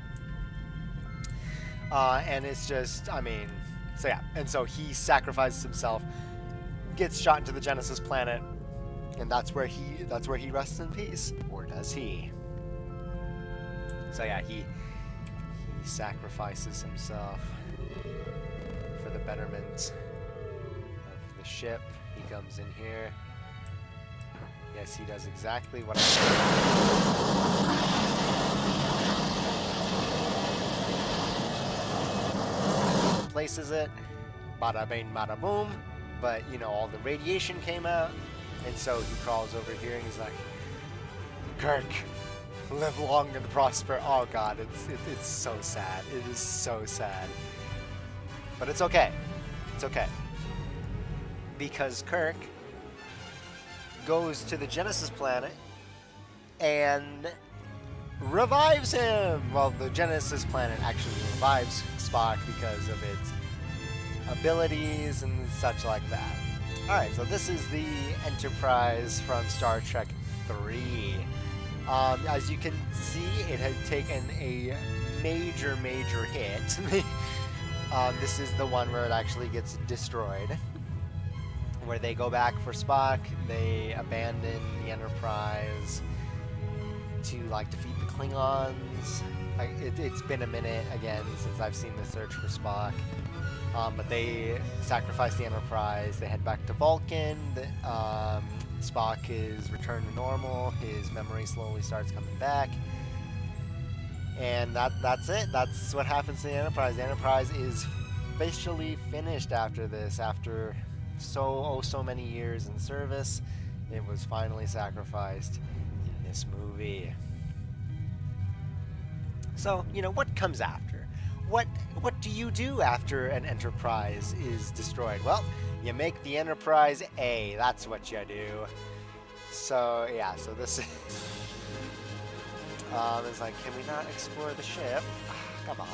And it's just, I mean, so yeah. And so he sacrifices himself, gets shot into the Genesis planet, and that's where he rests in peace. Or does he? So yeah, he sacrifices himself for the betterment of the ship. He comes in here. Yes, he does exactly what places it, bada bing, bada boom, but you know, all the radiation came out, and so he crawls over here and he's like, Kirk, live long and prosper. Oh god, it's so sad. It is so sad. But it's okay. It's okay. Because Kirk goes to the Genesis planet and revives him. Well, the Genesis planet actually revives Spock because of its abilities and such like that. Alright, so this is the Enterprise from Star Trek 3. As you can see, it had taken a major hit. This is the one where it actually gets destroyed, where they go back for Spock. They abandon the Enterprise to like defeat the Klingons. It's been a minute again since I've seen the search for Spock, but they sacrifice the Enterprise. They head back to Vulcan. Spock is returned to normal. His memory slowly starts coming back, and that's it. That's what happens to the Enterprise. The Enterprise is officially finished after this. After so many years in service, it was finally sacrificed in this movie. So, you know, what comes after? What do you do after an Enterprise is destroyed? Well, you make the Enterprise A. That's what you do. So, yeah, so this is... it's like, can we not explore the ship? Come on.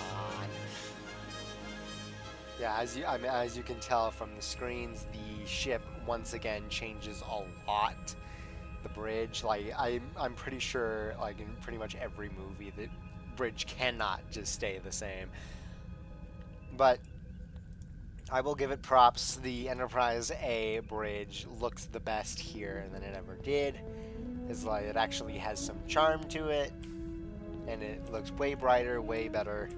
Yeah, as you can tell from the screens, the ship once again changes a lot. The bridge, like I'm pretty sure, like in pretty much every movie, the bridge cannot just stay the same. But I will give it props. The Enterprise A bridge looks the best here than it ever did. It's like it actually has some charm to it, and it looks way brighter, way better.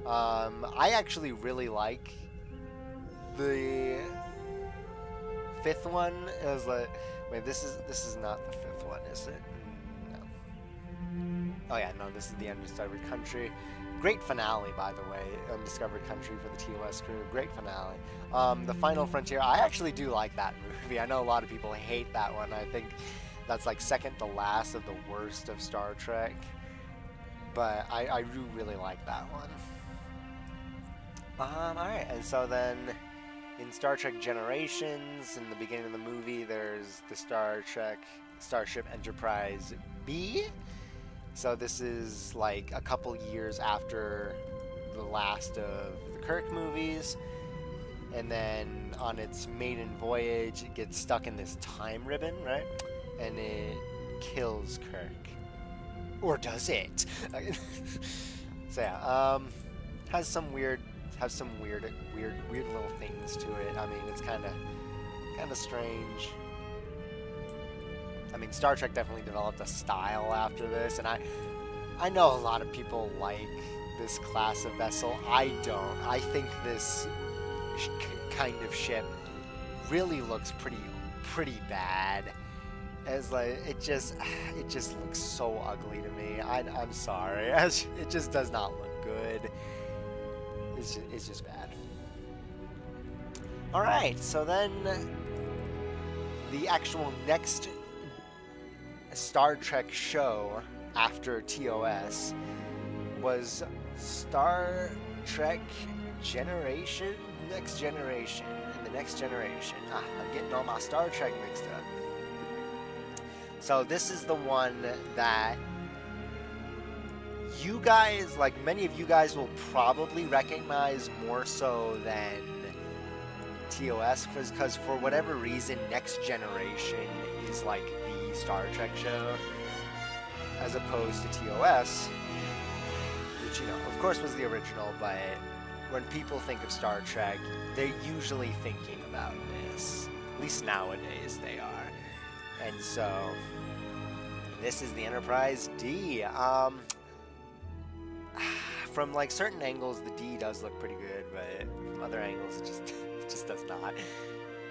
I actually really like the fifth one. It was like, wait, this is not the fifth one, is it? No. Oh yeah, no, this is the Undiscovered Country. Great finale, by the way. Undiscovered Country for the TOS crew. Great finale. The Final Frontier. I actually do like that movie. I know a lot of people hate that one. I think that's like second to last of the worst of Star Trek. But I do really like that one. Alright, and so then in Star Trek Generations, in the beginning of the movie, there's the Starship Enterprise B. So this is like a couple years after the last of the Kirk movies. and then on its maiden voyage, it gets stuck in this time ribbon, right? And it kills Kirk. Or does it? So yeah, has some weird little things to it. I mean, it's kind of strange. I mean, Star Trek definitely developed a style after this, and I know a lot of people like this class of vessel. I don't. I think this kind of ship really looks pretty bad. As like it just looks so ugly to me. I'm sorry. It just does not look good. It's just bad. All right. So then the actual next Star Trek show after TOS was Star Trek Next Generation. And the Next Generation. I'm getting all my Star Trek mixed up. So this is the one that you guys, like many of you guys, will probably recognize more so than TOS, because for whatever reason, Next Generation is like the Star Trek show, as opposed to TOS, which, you know, of course was the original, but when people think of Star Trek, they're usually thinking about this. At least nowadays they are. And so, this is the Enterprise D. From like certain angles, the D does look pretty good, but from other angles, it just does not.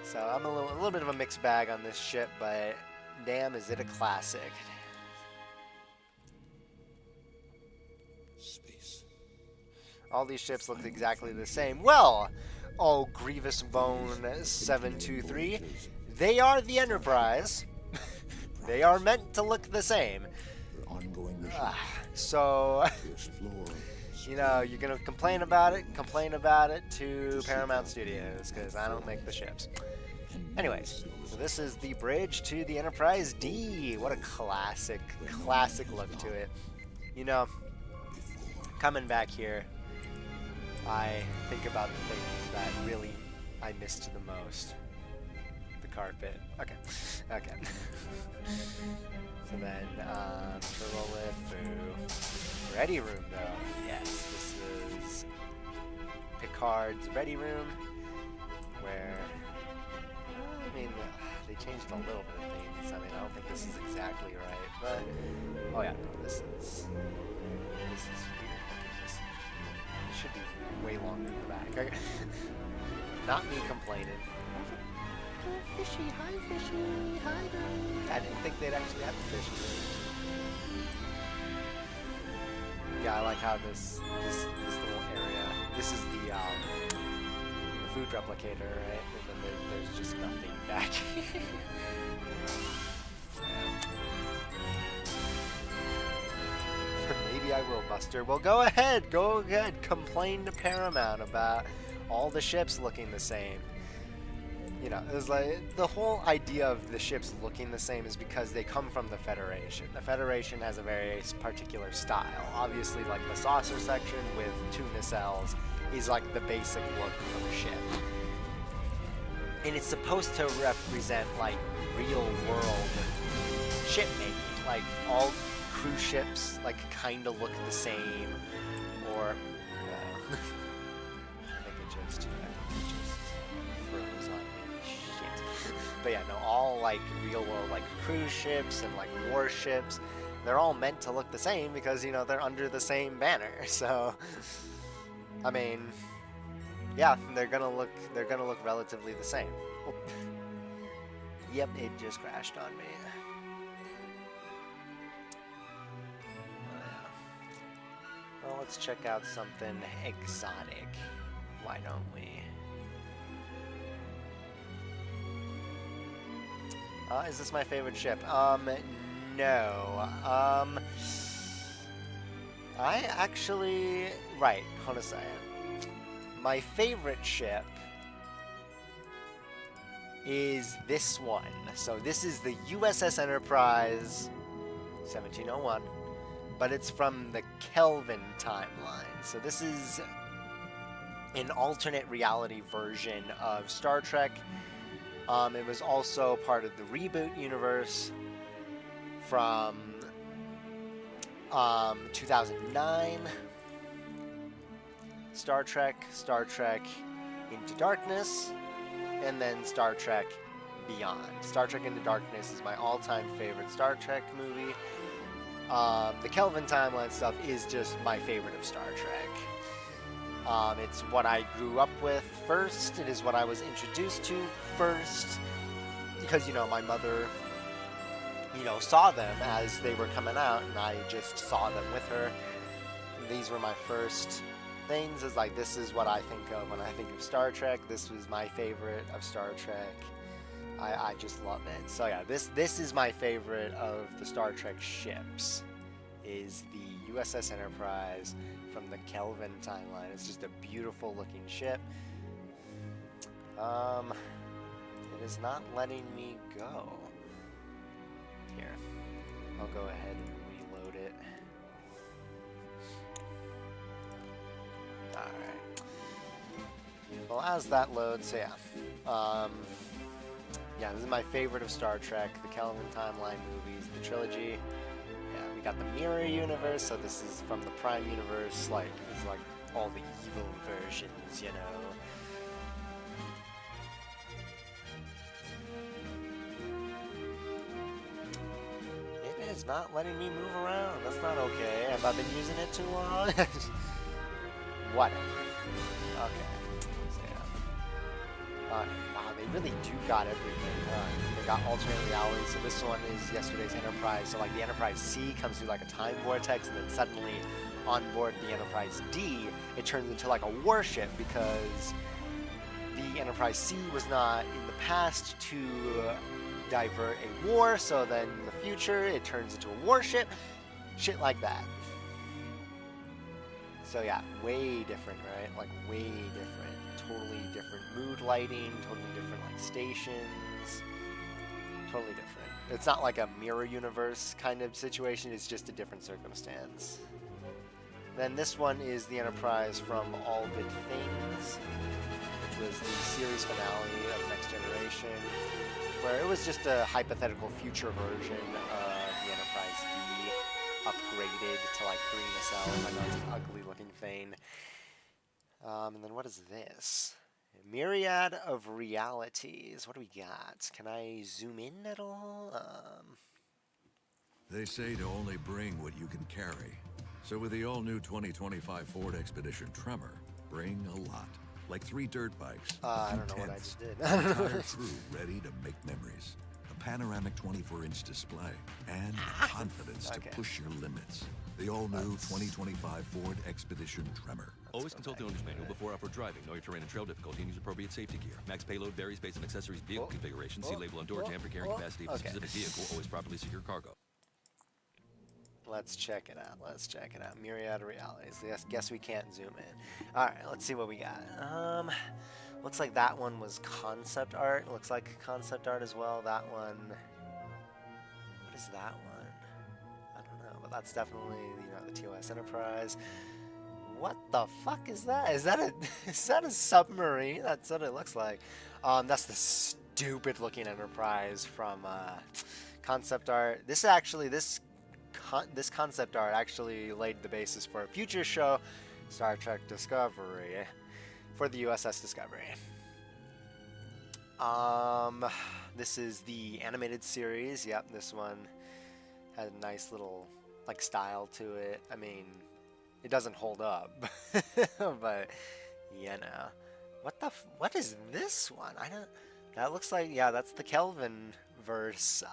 So I'm a little bit of a mixed bag on this ship, but damn, is it a classic. Space. All these ships look exactly the same. Well, oh, Grievous Bone 723, they are the Enterprise. They are meant to look the same. So, you know, you're going to complain about it to Paramount Studios, because I don't make the ships. Anyways, so this is the bridge to the Enterprise D. What a classic look to it. You know, coming back here, I think about the things that really I missed the most. Carpet. Okay. So then, turbo lift, boo. Ready room, though. Yes, this is Picard's ready room, where, I mean, they changed a little bit of things. I mean, I don't think this is exactly right, but, oh yeah, this is weird. This should be way longer in the back. Okay. Not me complaining. Fishy, hi fishy, hi girl. I didn't think they'd actually have the fish. Yeah, I like how this little area. This is the food replicator, right? And then there's just nothing back. Maybe I will, Buster. Well, go ahead, complain to Paramount about all the ships looking the same. You know, it was like the whole idea of the ships looking the same is because they come from the Federation. The Federation has a very particular style. Obviously, like the saucer section with two nacelles is like the basic look of a ship. And it's supposed to represent like real world ship making. Like all cruise ships like kind of look the same, or I think it just froze on me. Shit. But yeah, no, all like real world like cruise ships and like warships, they're all meant to look the same because, you know, they're under the same banner. So I mean, yeah, they're gonna look relatively the same. Oh. Yep, it just crashed on me. Well, let's check out something exotic. Why don't we? Is this my favorite ship? No. I actually... Right, hold on a second. My favorite ship is this one. So this is the USS Enterprise 1701. But it's from the Kelvin timeline. So this is an alternate reality version of Star Trek. It was also part of the reboot universe from 2009. Star Trek Into Darkness, and then Star Trek Beyond. Star Trek Into Darkness is my all-time favorite Star Trek movie. The Kelvin timeline stuff is just my favorite of Star Trek. It's what I grew up with first. It is what I was introduced to first. Because, you know, my mother, you know, saw them as they were coming out, and I just saw them with her. And these were my first things. Is like, this is what I think of when I think of Star Trek. This was my favorite of Star Trek. I just love it. So yeah, this is my favorite of the Star Trek ships, is the USS Enterprise from the Kelvin timeline. It's just a beautiful looking ship. It is not letting me go. Here, I'll go ahead and reload it. Alright. Well, as that loads, so yeah. Yeah, this is my favorite of Star Trek, the Kelvin timeline movies, the trilogy. Yeah, we got the Mirror Universe, so this is from the Prime Universe, like, it's like all the evil versions, you know. It is not letting me move around. That's not okay. Have I been using it too long? Whatever. Okay. So, yeah. Wow, they really do got everything done. They got alternate reality, so this one is yesterday's Enterprise. So like the Enterprise C comes through like a time vortex, and then suddenly on board the Enterprise D, it turns into like a warship, because the Enterprise C was not in the past to divert a war, so then in the future it turns into a warship. Shit like that. So yeah, way different, right? Like way different. Totally different mood lighting, totally different like stations, totally different. It's not like a mirror universe kind of situation, it's just a different circumstance. Then this one is the Enterprise from All Good Things, which was the series finale of Next Generation, where it was just a hypothetical future version of the Enterprise D, upgraded to like 3 nacelles. I know it's an ugly looking thing. And then what is this? A myriad of realities. What do we got? Can I zoom in at all? They say to only bring what you can carry. So with the all-new 2025 Ford Expedition Tremor, bring a lot. Like 3 dirt bikes, I don't know what I just did. entire crew ready to make memories. A panoramic 24-inch display, and confidence to push your limits. The all-new 2025 Ford Expedition Tremor. Always consult the owner's manual before off-road driving. Know your terrain and trail difficulty and use appropriate safety gear. Max payload varies based on accessories, vehicle configuration. See label on door jam for carrying capacity of a specific vehicle. Always properly secure cargo. Let's check it out. Let's check it out. Myriad of realities. Yes, guess we can't zoom in. All right, let's see what we got. Looks like that one was concept art. Looks like concept art as well. That one. What is that one? I don't know, but that's definitely, you know, the TOS Enterprise. What the fuck is that? Is that a submarine? That's what it looks like. That's the stupid looking Enterprise from concept art. This actually, this concept art actually laid the basis for a future show, Star Trek Discovery, for the USS Discovery. This is the animated series. Yep, this one had a nice little like style to it. I mean, it doesn't hold up, but you know, what is this one? I don't. That looks like, yeah, that's the Kelvin verse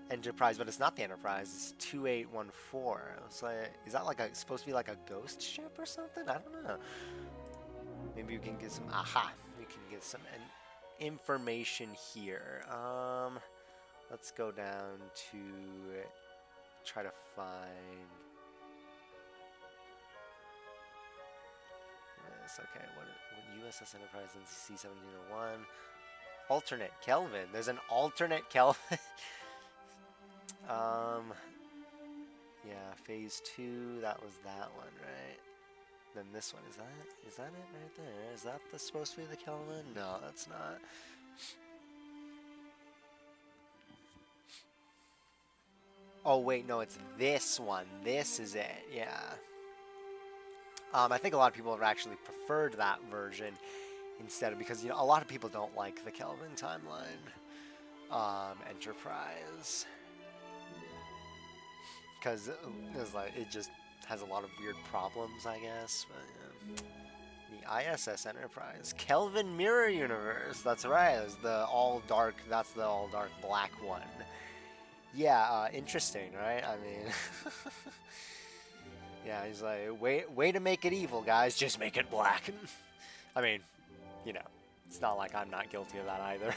Enterprise, but it's not the Enterprise. It's 2814. It's like, is that like supposed to be like a ghost ship or something? I don't know. Maybe we can get some. Aha! We can get some information here. Let's go down to try to find this. Okay, what USS Enterprise and C-1701? Alternate Kelvin. There's an alternate Kelvin. Yeah, phase 2. That was that one, right? Then this one, is that it right there? Is that supposed to be the Kelvin? No, that's not. Oh wait, no, it's this one. This is it, yeah. I think a lot of people have actually preferred that version instead of, because, you know, a lot of people don't like the Kelvin timeline Enterprise, because it just has a lot of weird problems, I guess. But, the ISS Enterprise, Kelvin Mirror Universe. That's right. It's the all dark. That's the all dark black one. Yeah, interesting, right? I mean, yeah, he's like, way to make it evil, guys. Just make it black. I mean, you know, it's not like I'm not guilty of that either.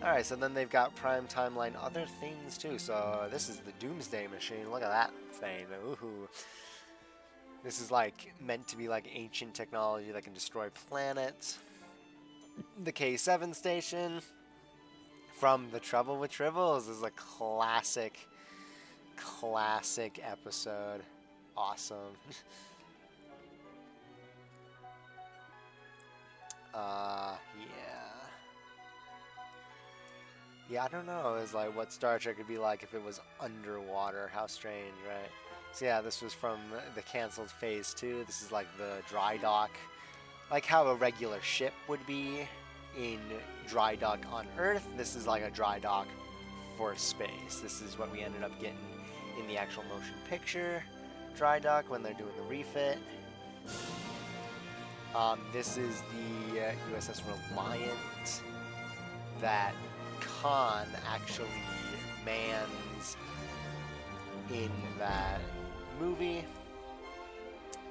Alright, so then they've got Prime Timeline other things too. So this is the Doomsday Machine. Look at that thing. Ooh. This is like meant to be like ancient technology that can destroy planets. The K7 station from The Trouble with Tribbles is a classic episode. Awesome. Yeah, I don't know. It's like what Star Trek would be like if it was underwater. How strange, right? So yeah, this was from the canceled Phase 2. This is like the dry dock. Like how a regular ship would be in dry dock on Earth. This is like a dry dock for space. This is what we ended up getting in the actual motion picture dry dock when they're doing the refit. This is the USS Reliant that Khan actually mans in that movie.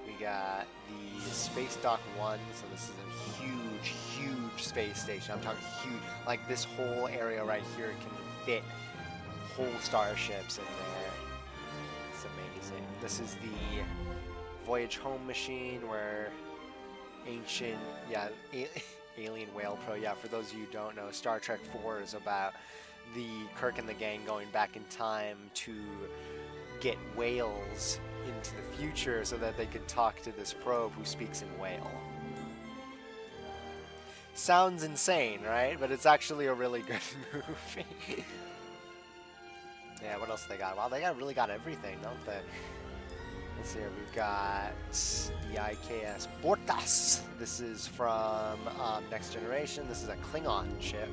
We got the Space Dock 1, so this is a huge space station. I'm talking huge. Like this whole area right here can fit whole starships in there. It's amazing. This is the Voyage Home machine where ancient, Alien Whale Pro. Yeah, for those of you who don't know, Star Trek 4 is about the Kirk and the gang going back in time to get whales into the future so that they could talk to this probe who speaks in whale. Sounds insane, right? But it's actually a really good movie. Yeah, what else they got? Wow, they really got everything, don't they? Let's see here, we've got the IKS Bortas. This is from Next Generation. This is a Klingon ship.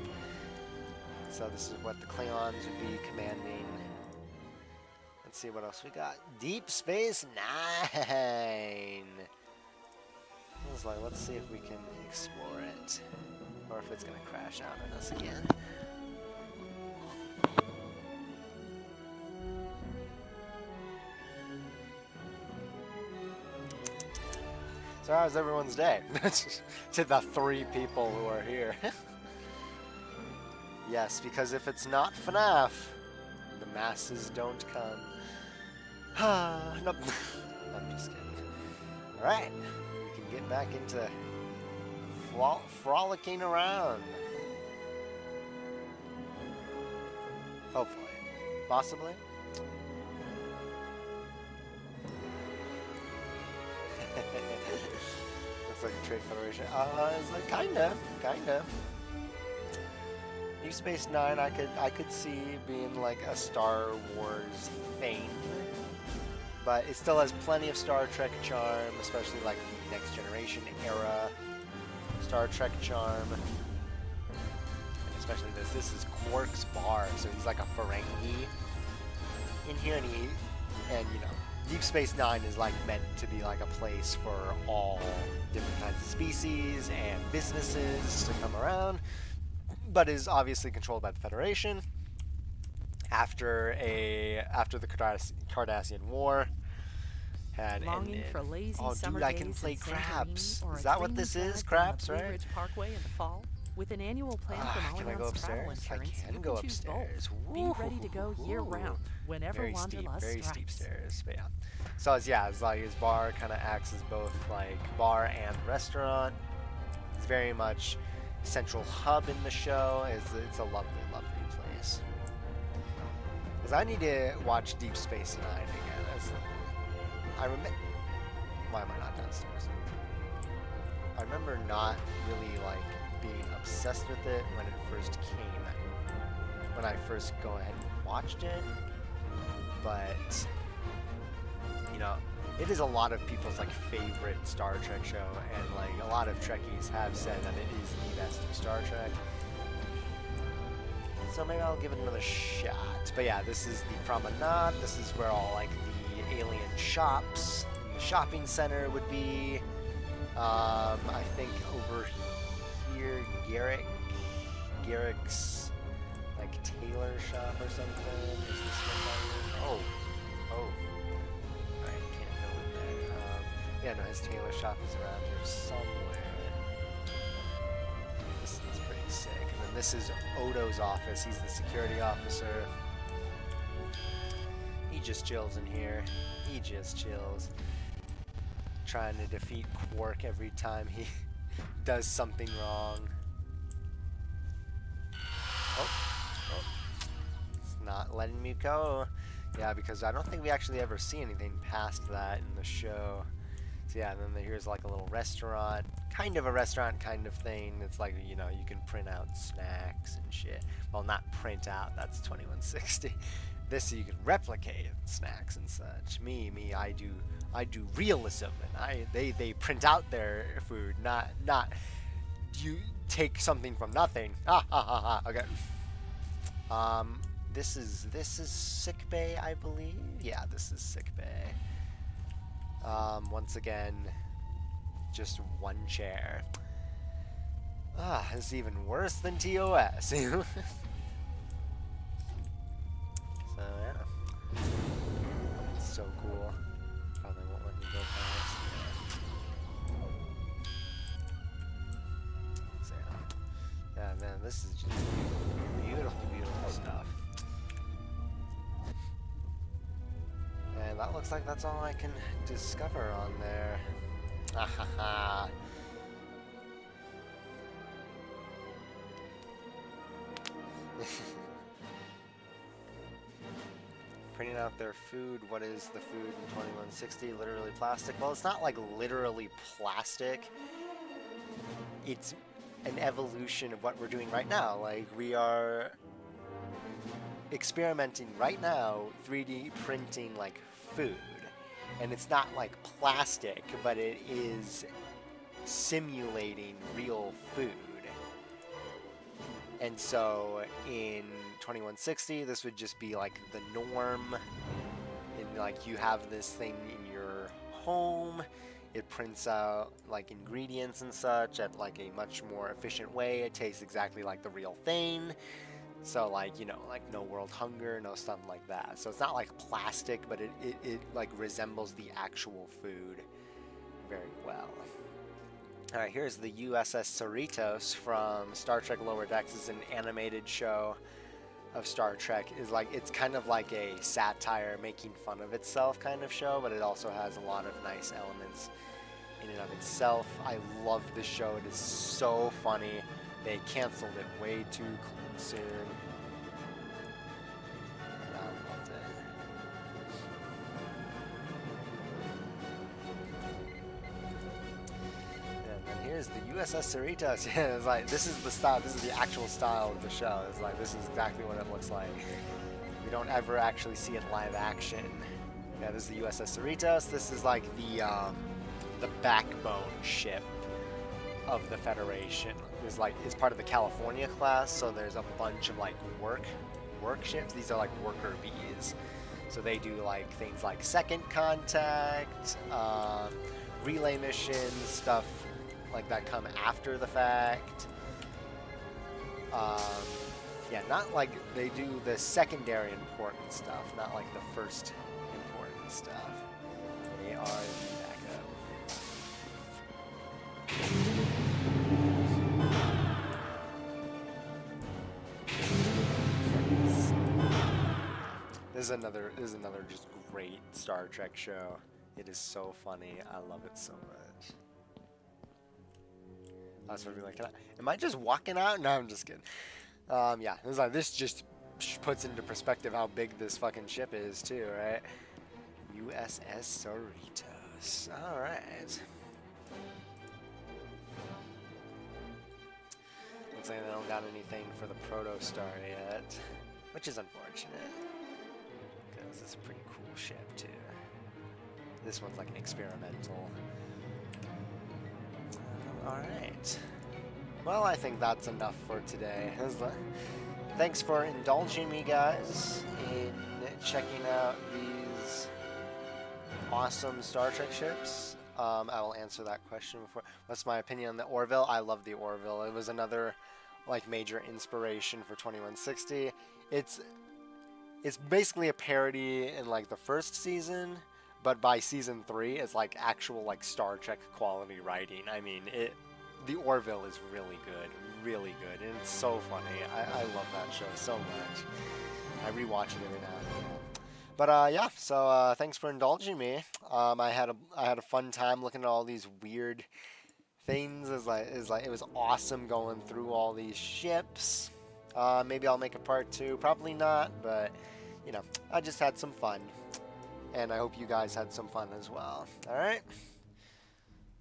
So this is what the Klingons would be commanding. Let's see what else we got. Deep Space Nine. I was like, let's see if we can explore it. Or if it's going to crash out on us again. So how's everyone's day? To the 3 people who are here. Yes, because if it's not FNAF, the masses don't come. Nope. I'm just kidding. Alright, we can get back into frolicking around. Hopefully. Possibly. Looks like a Trade Federation. It's like kinda. Deep Space Nine, I could see being like a Star Wars thing, but it still has plenty of Star Trek charm, especially like the Next Generation era Star Trek charm. And especially this is Quark's bar, so he's like a Ferengi in here, and you know, Deep Space Nine is like meant to be like a place for all different kinds of species and businesses to come around, but is obviously controlled by the Federation after the Cardassian War had Longing ended. for lazy Oh, summer dude, I can days play in craps. Santorini, or Is a that what dreamy this is? trip on Craps, the Blue right? Ridge Parkway in the fall. With an annual plan from Can I go Allianz Travel upstairs? I Insurance, can you go can choose upstairs. both. Be ready to go year-round, whenever Very Wanderlust steep strikes. stairs. But yeah, so it's like his bar kind of acts as both like bar and restaurant. It's very much central hub in the show. It's a lovely place. Because I need to watch Deep Space Nine again. I remember. Why am I not downstairs? I remember not really like being obsessed with it when it first came. When I first go ahead and watched it, but you know, it is a lot of people's like favorite Star Trek show, and like a lot of Trekkies have said that it is the best of Star Trek. So maybe I'll give it another shot. But yeah, this is the promenade. This is where all like the alien shops, the shopping center would be. I think over here, Garrick's like tailor shop or something. Is this one? Oh. Alright, can't go in there. Yeah, no, his tailor shop is around here somewhere. This is pretty sick. And then this is Odo's office. He's the security officer. He just chills in here. He just chills. Trying to defeat Quark every time he does something wrong. Oh. It's not letting me go. Yeah, because I don't think we actually ever see anything past that in the show. So yeah, and then here's like a little restaurant. Kind of a restaurant kind of thing. It's like, you know, you can print out snacks and shit. Well, not print out, that's 2160. This you can replicate snacks and such. I do realism, and they print out their food, not you take something from nothing. Okay. This is sick bay, I believe. Yeah, this is sick bay. Once again, just one chair. It's even worse than TOS. So yeah, it's so cool. Probably won't let me go past. So yeah, man, this is just beautiful, beautiful stuff. And that looks like that's all I can discover on there. Ha. Printing out their food. What is the food in 2160? Literally plastic. Well, it's not like literally plastic. It's an evolution of what we're doing right now. Like, we are experimenting right now, 3D printing like food. And it's not like plastic, but it is simulating real food. And so in 2160, this would just be like the norm. And like you have this thing in your home. It prints out like ingredients and such at like a much more efficient way. It tastes exactly like the real thing. So like, you know, like no world hunger, no stuff like that. So it's not like plastic, but it like resembles the actual food very well. Alright, here's the USS Cerritos from Star Trek Lower Decks. It's an animated show of Star Trek. It's kind of like a satire making fun of itself kind of show, but it also has a lot of nice elements in and of itself. I love this show. It is so funny. They canceled it way too soon. And I loved it. Here's the USS Cerritos. Yeah, it's like, this is the style, this is the actual style of the show. It's like, this is exactly what it looks like. We don't ever actually see it live action. Yeah, this is the USS Cerritos. This is like the backbone ship of the Federation. It's part of the California class, so there's a bunch of like work ships. These are like worker bees. So they do like things like second contact, relay missions, stuff like that come after the fact. Yeah, not like they do the secondary important stuff, not like the first important stuff. They are the backup. This is another just great Star Trek show. It is so funny. I love it so much. I was sort of like, am I just walking out? No, I'm just kidding. Yeah, it's like, this just puts into perspective how big this fucking ship is too, right? USS Cerritos. TOS. Alright. Looks like they don't got anything for the Protostar yet, which is unfortunate, because it's a pretty cool ship too. This one's like experimental. Alright. Well, I think that's enough for today. Thanks for indulging me, guys, in checking out these awesome Star Trek ships. I will answer that question before. What's my opinion on the Orville? I love the Orville. It was another like major inspiration for 2160. It's basically a parody in like the first season, but by season 3 it's like actual like Star Trek quality writing. I mean, the Orville is really good, and it's so funny. I love that show so much. I rewatch it every now and then. But yeah, so thanks for indulging me. I had a fun time looking at all these weird things. It was awesome going through all these ships. Maybe I'll make a part 2. Probably not, but you know, I just had some fun, and I hope you guys had some fun as well. All right.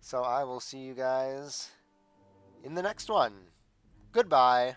So I will see you guys in the next one. Goodbye.